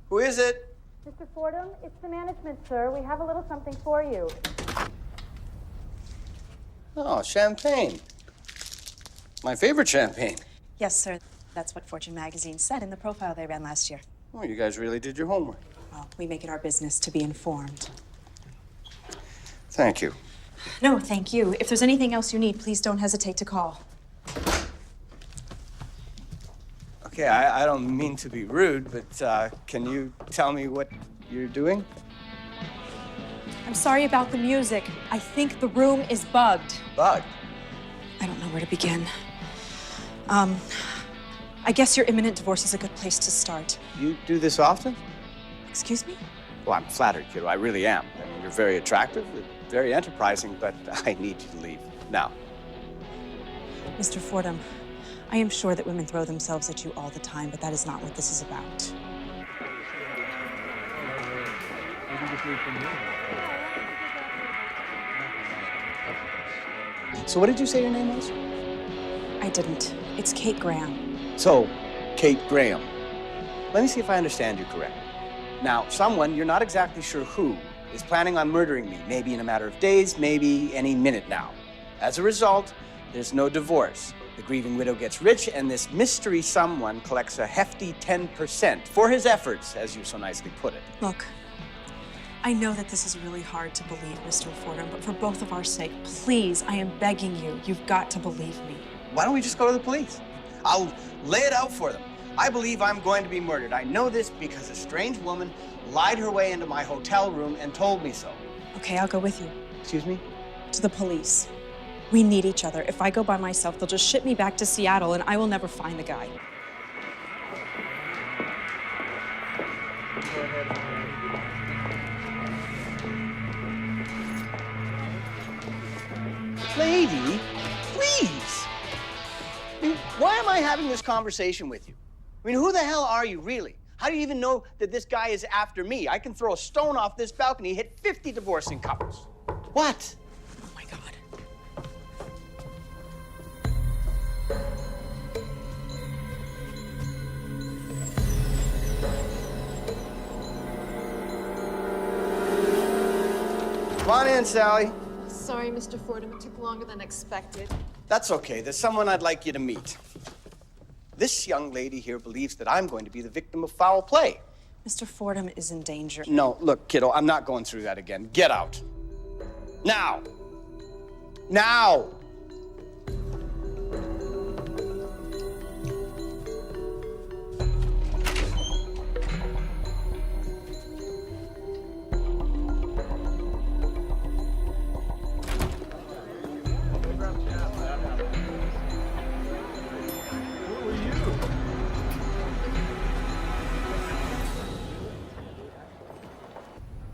Who is it? Mr. Fordham, it's the management, sir. We have a little something for you. Oh, champagne. My favorite champagne. Yes, sir. That's what Fortune magazine said in the profile they ran last year. Oh, you guys really did your homework. Well, we make it our business to be informed. Thank you. No, thank you. If there's anything else you need, please don't hesitate to call. Okay, I don't mean to be rude, but can you tell me what you're doing? I'm sorry about the music. I think the room is bugged. Bugged? I don't know where to begin. I guess your imminent divorce is a good place to start. You do this often? Excuse me? Well, I'm flattered, kiddo. I really am. I mean, you're very attractive, very enterprising, but I need you to leave now. Mr. Fordham, I am sure that women throw themselves at you all the time, but that is not what this is about. So what did you say your name was? I didn't. It's Kate Graham. So, Kate Graham. Let me see if I understand you correctly. Now, someone, you're not exactly sure who, is planning on murdering me, maybe in a matter of days, maybe any minute now. As a result, there's no divorce. The grieving widow gets rich, and this mystery someone collects a hefty 10% for his efforts, as you so nicely put it. Look, I know that this is really hard to believe, Mr. Fordham, but for both of our sake, please, I am begging you, you've got to believe me. Why don't we just go to the police? I'll lay it out for them. I believe I'm going to be murdered. I know this because a strange woman lied her way into my hotel room and told me so. Okay, I'll go with you. Excuse me? To the police. We need each other. If I go by myself, they'll just ship me back to Seattle and I will never find the guy. Lady, please. I mean, why am I having this conversation with you? I mean, who the hell are you, really? How do you even know that this guy is after me? I can throw a stone off this balcony, hit 50 divorcing couples. What? Oh, my God. Come on in, Sally. Sorry, Mr. Fordham, it took longer than expected. That's okay. There's someone I'd like you to meet. This young lady here believes that I'm going to be the victim of foul play. Mr. Fordham is in danger. No, look, kiddo, I'm not going through that again. Get out. Now. Now.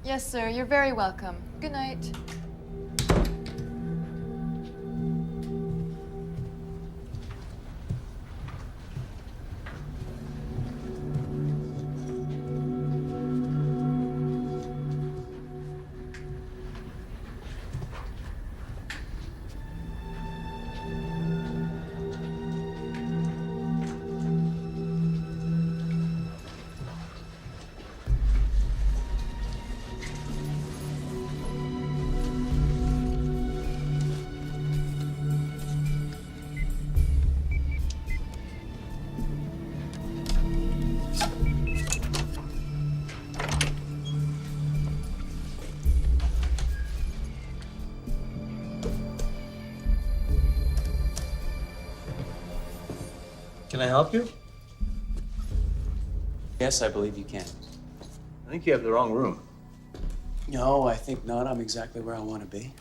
Yes, sir, you're very welcome. Good night. Can I help you? Yes, I believe you can. I think you have the wrong room. No, I think not. I'm exactly where I want to be.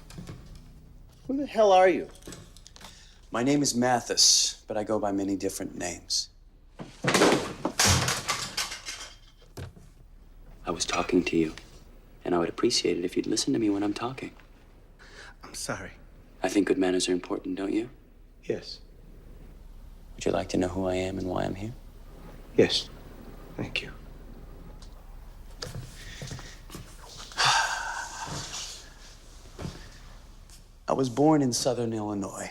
Who the hell are you? My name is Mathis, but I go by many different names. I was talking to you, and I would appreciate it if you'd listen to me when I'm talking. I'm sorry. I think good manners are important, don't you? Yes. Would you like to know who I am and why I'm here? Yes. Thank you. I was born in southern Illinois,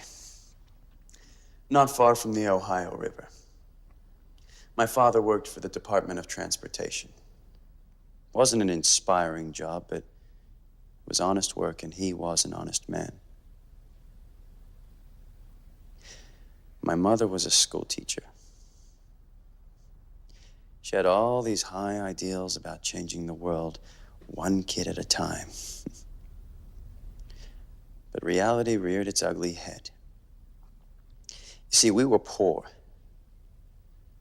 not far from the Ohio River. My father worked for the Department of Transportation. Wasn't an inspiring job, but it was honest work, and he was an honest man. My mother was a school teacher. She had all these high ideals about changing the world, one kid at a time. But reality reared its ugly head. You see, we were poor.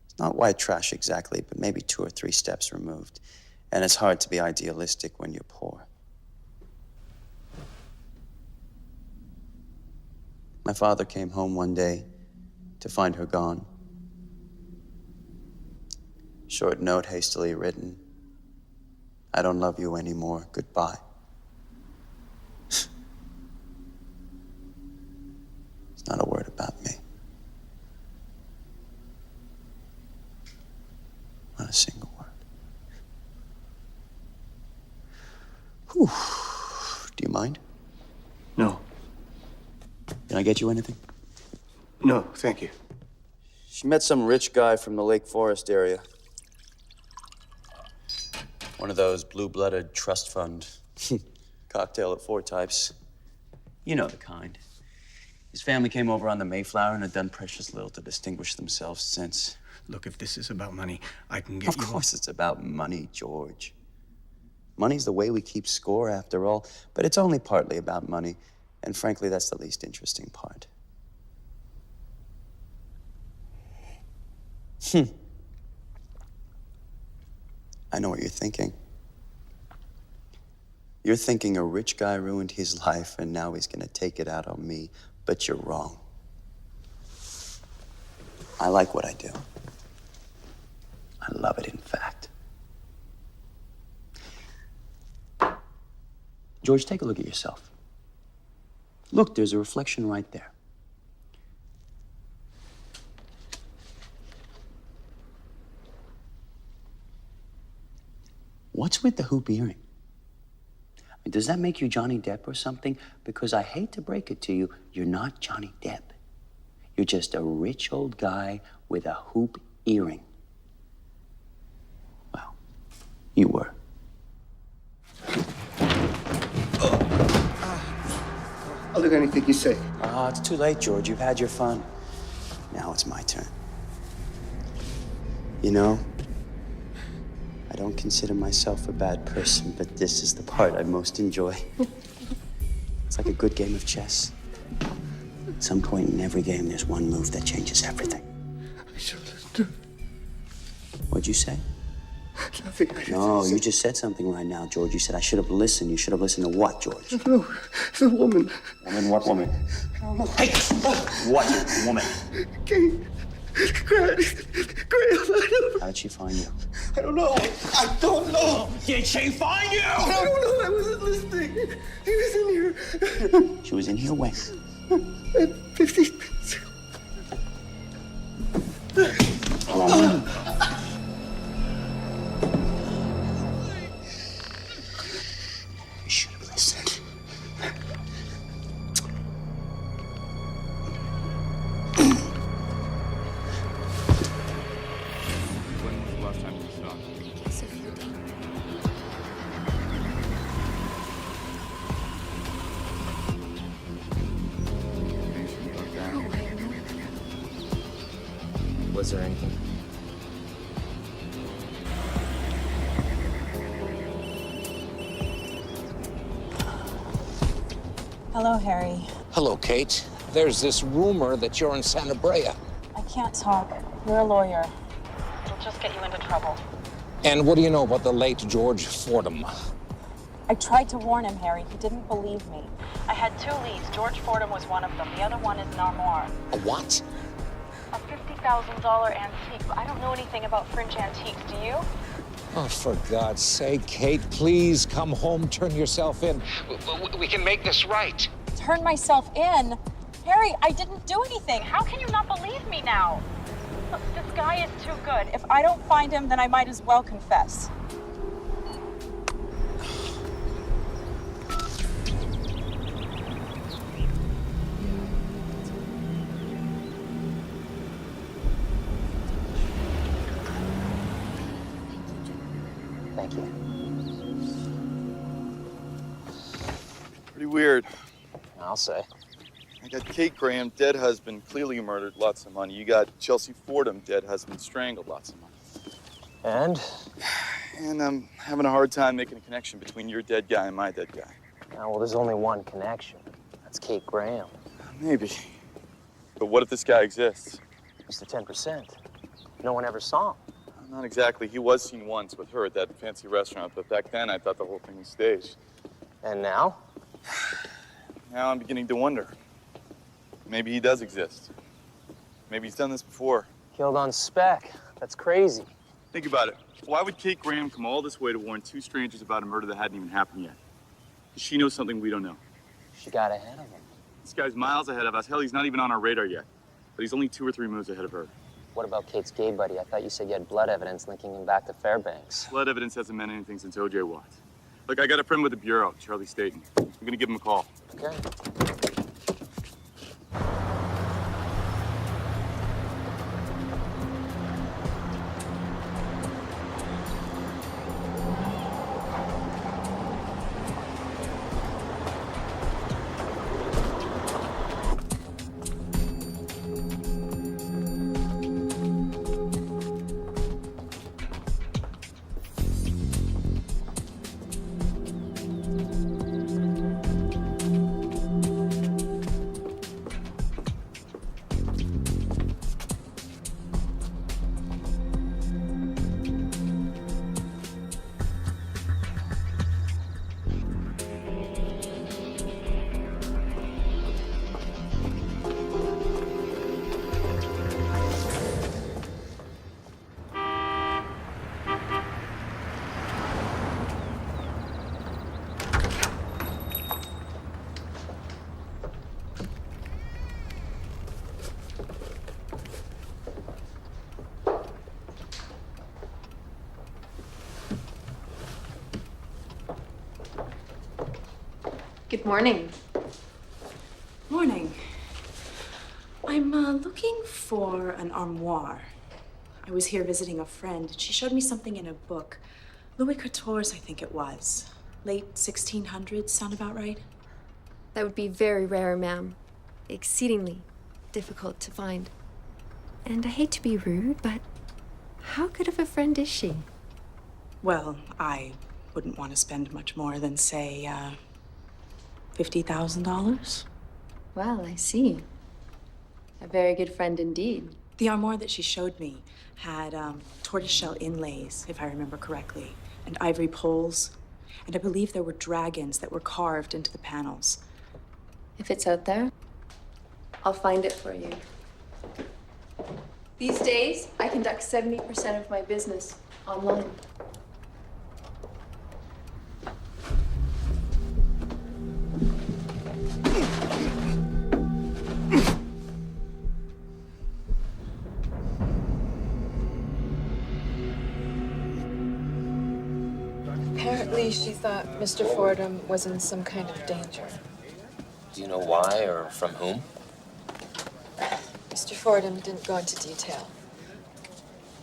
It's not white trash exactly, but maybe 2 or 3 steps removed. And it's hard to be idealistic when you're poor. My father came home one day to find her gone. Short note hastily written. I don't love you anymore. Goodbye. It's not a word about me. Not a single word. Whew. Do you mind? No. Can I get you anything? No, thank you. She met some rich guy from the Lake Forest area. One of those blue-blooded trust fund. Cocktail at 4 types. You know the kind. His family came over on the Mayflower and had done precious little to distinguish themselves since. Look, if this is about money, I can get you... Of course it's about money, George. Money's the way we keep score, after all, but it's only partly about money. And frankly, that's the least interesting part. I know what you're thinking. You're thinking a rich guy ruined his life and now he's gonna take it out on me, but you're wrong. I like what I do. I love it, in fact. George, take a look at yourself. Look, there's a reflection right there. What's with the hoop earring? I mean, does that make you Johnny Depp or something? Because I hate to break it to you, you're not Johnny Depp. You're just a rich old guy with a hoop earring. Well, you were. I'll do anything you say. It's too late, George. You've had your fun. Now it's my turn. You know, I don't consider myself a bad person, but this is the part I most enjoy. It's like a good game of chess. At some point in every game, there's one move that changes everything. I should listen to What'd you say? nothing. No, you just said something right now, George. You said I should have listened. You should have listened to what, George? No, the woman. Woman? What woman? I don't know. Hey! What woman? Kate. Graham. How did she find you? I don't know. I don't know. Did she find you? I don't know. I wasn't listening. He was in here. She was in here when? At 15 minutes ago. Oh. You should have listened. When was the last time you saw him? Was there anything? Hello, Harry. Hello, Kate. There's this rumor that you're in Santa Brea. I can't talk. You're a lawyer. It'll just get you into trouble. And what do you know about the late George Fordham? I tried to warn him, Harry. He didn't believe me. I had two leads. George Fordham was one of them. The other one is an armoire. A what? A $50,000 antique. I don't know anything about fringe antiques, do you? Oh, for God's sake, Kate, please come home, turn yourself in. We can make this right. Turn myself in? Harry, I didn't do anything. How can you not believe me now? Look, this guy is too good. If I don't find him, then I might as well confess. Thank you. Pretty weird. I'll say. I got Kate Graham, dead husband, clearly murdered, lots of money. You got Chelsea Fordham, dead husband, strangled, lots of money. And? And I'm having a hard time making a connection between your dead guy and my dead guy. Well, there's only one connection. That's Kate Graham. Maybe. But what if this guy exists? He's the 10%. No one ever saw him. Not exactly. He was seen once with her at that fancy restaurant, but back then I thought the whole thing was staged. And now? Now I'm beginning to wonder. Maybe he does exist. Maybe he's done this before. Killed on spec. That's crazy. Think about it. Why would Kate Graham come all this way to warn two strangers about a murder that hadn't even happened yet? Does she know something we don't know? She got ahead of him. This guy's miles ahead of us. Hell, he's not even on our radar yet. But he's only 2 or 3 moves ahead of her. What about Kate's gay buddy? I thought you said you had blood evidence linking him back to Fairbanks. Blood evidence hasn't meant anything since O.J. Watts. Look, I got a friend with the Bureau, Charlie Staten. I'm gonna give him a call. Okay. Good morning. Morning. I'm looking for an armoire. I was here visiting a friend. She showed me something in a book. Louis XIV's, I think it was. Late 1600s, sound about right? That would be very rare, ma'am. Exceedingly difficult to find. And I hate to be rude, but how good of a friend is she? Well, I wouldn't want to spend much more than, say, $50,000. Well, I see. A very good friend indeed. The armoire that she showed me had tortoiseshell inlays, if I remember correctly, and ivory poles. And I believe there were dragons that were carved into the panels. If it's out there, I'll find it for you. These days, I conduct 70% of my business online. Apparently, she thought Mr. Fordham was in some kind of danger. Do you know why or from whom? Mr. Fordham didn't go into detail.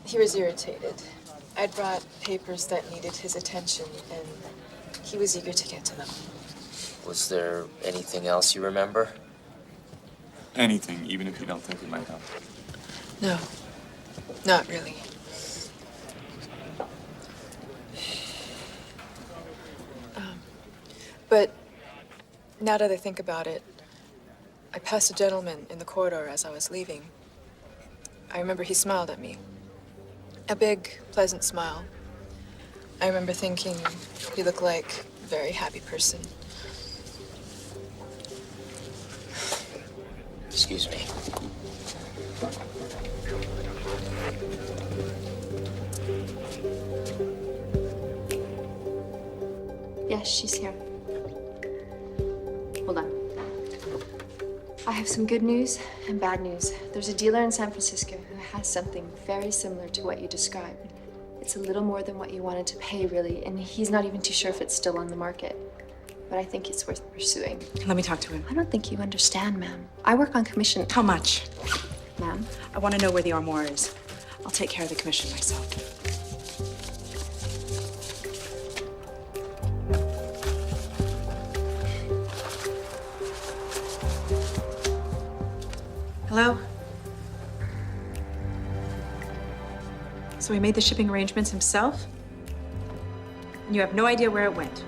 He was irritated. I'd brought papers that needed his attention, and he was eager to get to them. Was there anything else you remember? Anything, even if you don't think it might help. No, not really. But now that I think about it, I passed a gentleman in the corridor as I was leaving. I remember he smiled at me. A big, pleasant smile. I remember thinking he looked like a very happy person. Excuse me. Yes, she's here. Hold on. I have some good news and bad news. There's a dealer in San Francisco who has something very similar to what you described. It's a little more than what you wanted to pay, really, and he's not even too sure if it's still on the market. But I think it's worth pursuing. Let me talk to him. I don't think you understand, ma'am. I work on commission. How much? Ma'am? I want to know where the armoire is. I'll take care of the commission myself. Hello? So he made the shipping arrangements himself? And you have no idea where it went?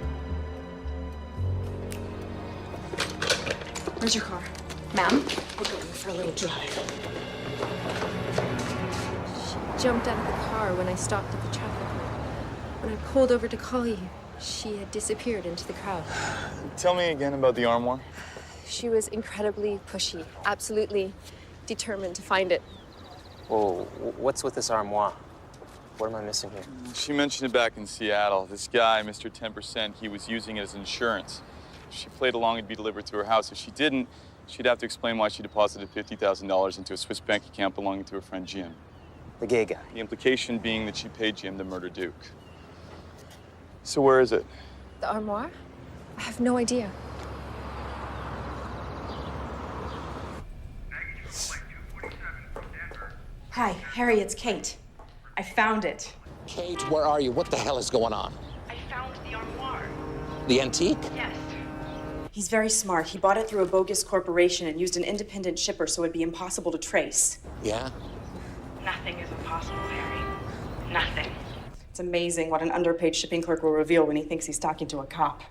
Where's your car? Ma'am? We're going for a little drive. She jumped out of the car when I stopped at the traffic light. When I pulled over to call you, she had disappeared into the crowd. Tell me again about the armoire. She was incredibly pushy, absolutely determined to find it. Whoa, what's with this armoire? What am I missing here? She mentioned it back in Seattle. This guy, Mr. 10%, he was using it as insurance. If she played along, it'd be delivered to her house. If she didn't, she'd have to explain why she deposited $50,000 into a Swiss bank account belonging to her friend Jim. The gay guy. The implication being that she paid Jim to murder Duke. So where is it? The armoire? I have no idea. Hi, Harry, it's Kate. I found it. Kate, where are you? What the hell is going on? I found the armoire. The antique? Yes. He's very smart. He bought it through a bogus corporation and used an independent shipper so it'd be impossible to trace. Yeah? Nothing is impossible, Harry. Nothing. It's amazing what an underpaid shipping clerk will reveal when he thinks he's talking to a cop.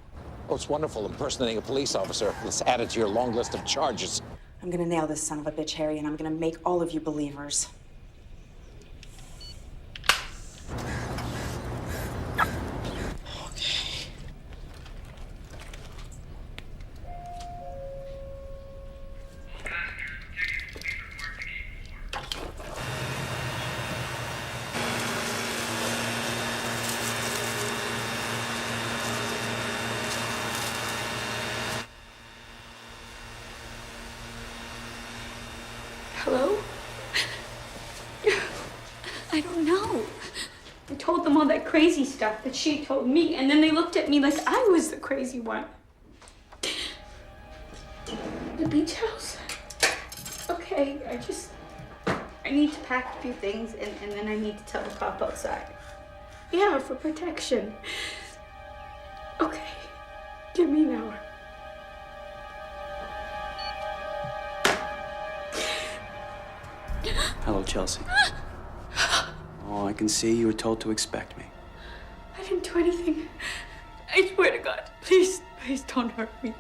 Oh, it's wonderful impersonating a police officer. Let's add it to your long list of charges. I'm gonna nail this son of a bitch, Harry, and I'm gonna make all of you believers. Hello? I don't know. I told them all that crazy stuff that she told me, and then they looked at me like I was the crazy one. beach house. Okay, I need to pack a few things and then I need to tell the cop outside. Yeah, for protection. Okay, give me an hour. Hello, Chelsea. Oh, I can see you were told to expect me. I didn't do anything. I swear to God, please don't hurt me.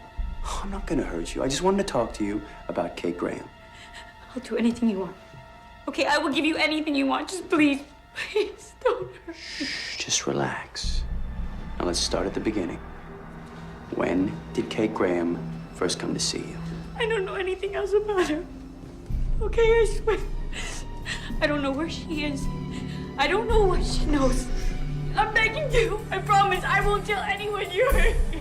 Oh, I'm not gonna hurt you. I just wanted to talk to you about Kate Graham. I'll do anything you want. Okay, I will give you anything you want. Just please don't hurt me. Just relax. Now let's start at the beginning. When did Kate Graham first come to see you? I don't know anything else about her. Okay, I swear. I don't know where she is. I don't know what she knows. I'm begging you. I promise I won't tell anyone you hurt her.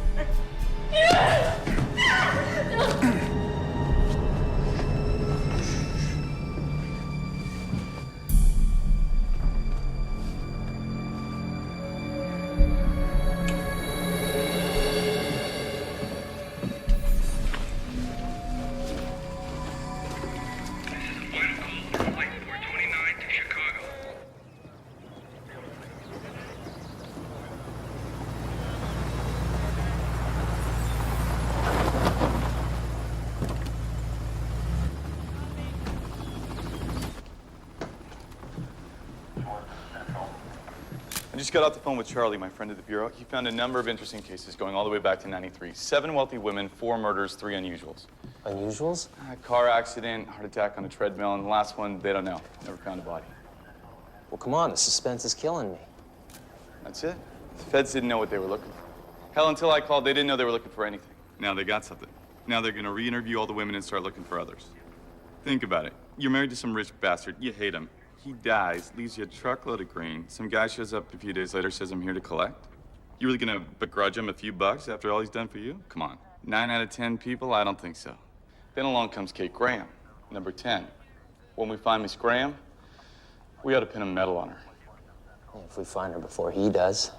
I just got off the phone with Charlie, my friend at the Bureau. He found a number of interesting cases going all the way back to '93. 7 wealthy women, 4 murders, 3 unusuals. Unusuals? Car accident, heart attack on a treadmill, and the last one, they don't know. Never found a body. Well, come on, the suspense is killing me. That's it. The feds didn't know what they were looking for. Hell, until I called, they didn't know they were looking for anything. Now they got something. Now they're gonna re-interview all the women and start looking for others. Think about it. You're married to some rich bastard. You hate him. He dies, leaves you a truckload of grain. Some guy shows up a few days later, says, I'm here to collect. You really gonna begrudge him a few bucks after all he's done for you? Come on. 9 out of 10 people? I don't think so. Then along comes Kate Graham, number 10. When we find Miss Graham, we ought to pin a medal on her. If we find her before he does.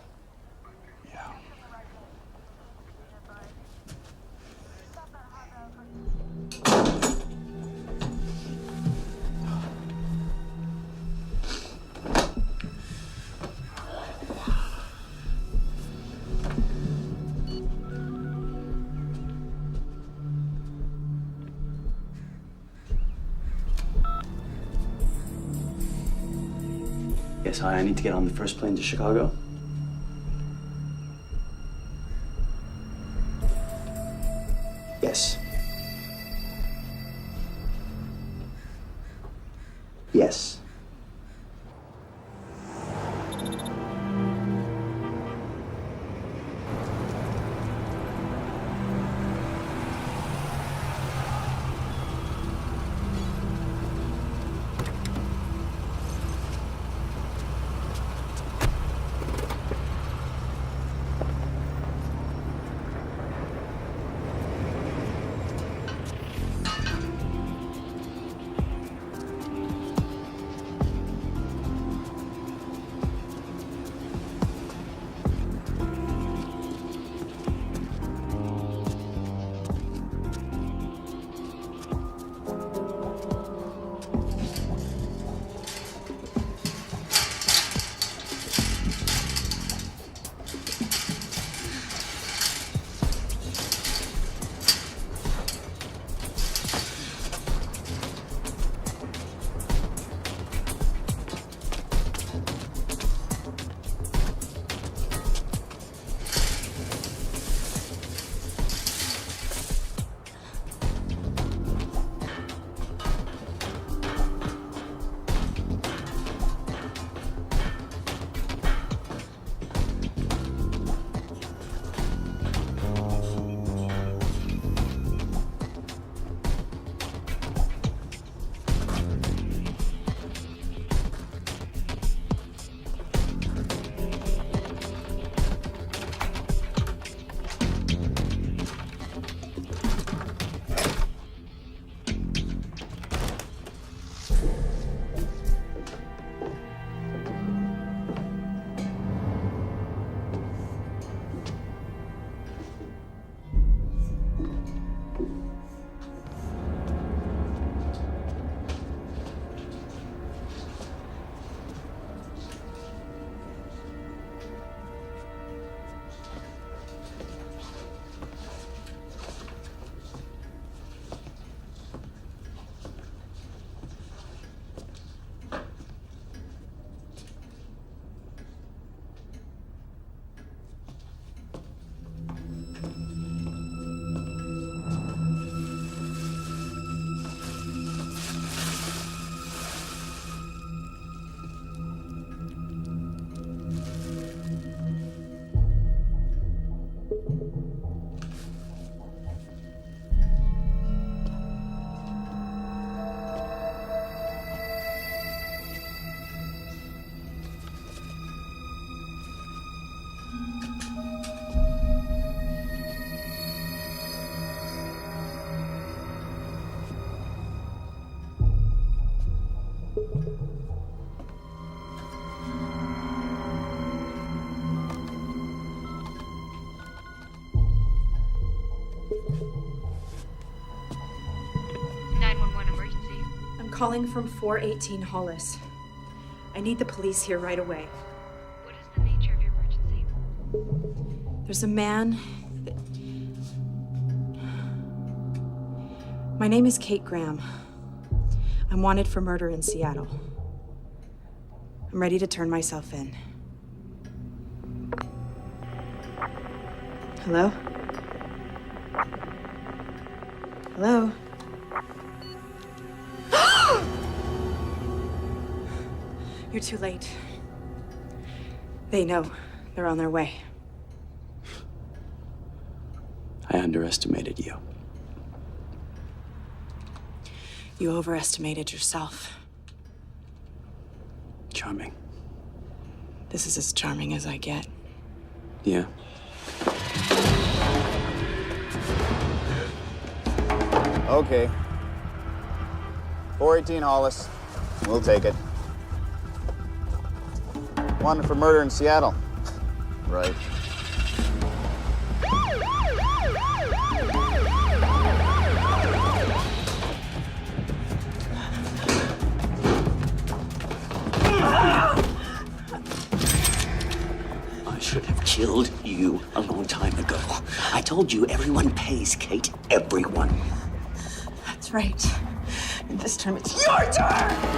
Yes, hi, I need to get on the first plane to Chicago. Yes. Yes. Emergency. I'm calling from 418 Hollis. I need the police here right away. What is the nature of your emergency? There's a man. My name is Kate Graham. I'm wanted for murder in Seattle. I'm ready to turn myself in. Hello? Hello? You're too late. They know. They're on their way. I underestimated you. You overestimated yourself. Charming. This is as charming as I get. Yeah. Okay. 418 Hollis. We'll take it. Wanted for murder in Seattle. Right. I should have killed you a long time ago. I told you everyone pays, Kate. Everyone. That's right. And this time it's your turn!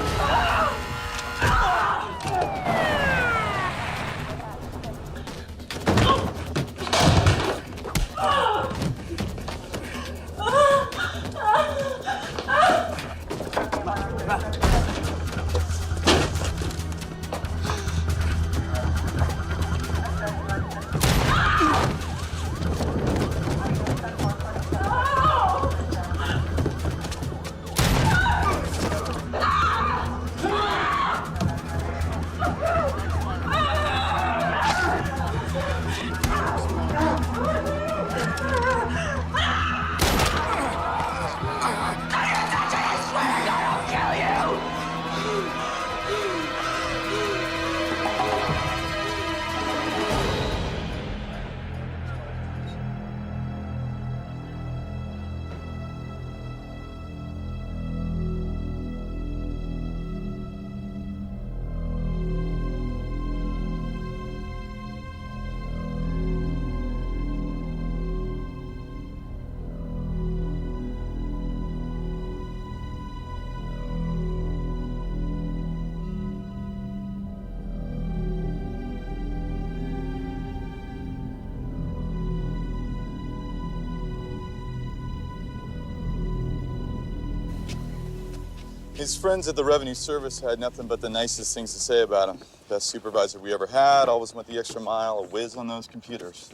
His friends at the Revenue Service had nothing but the nicest things to say about him. Best supervisor we ever had, always went the extra mile, a whiz on those computers.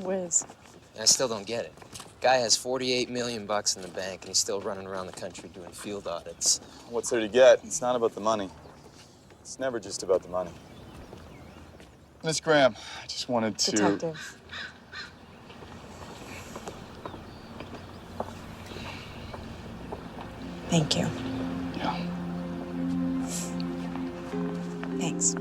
Whiz. I still don't get it. Guy has 48 million bucks in the bank, and he's still running around the country doing field audits. What's there to get? It's not about the money. It's never just about the money. Miss Graham, I just wanted to... Detective. Thank you. Yeah. Thanks.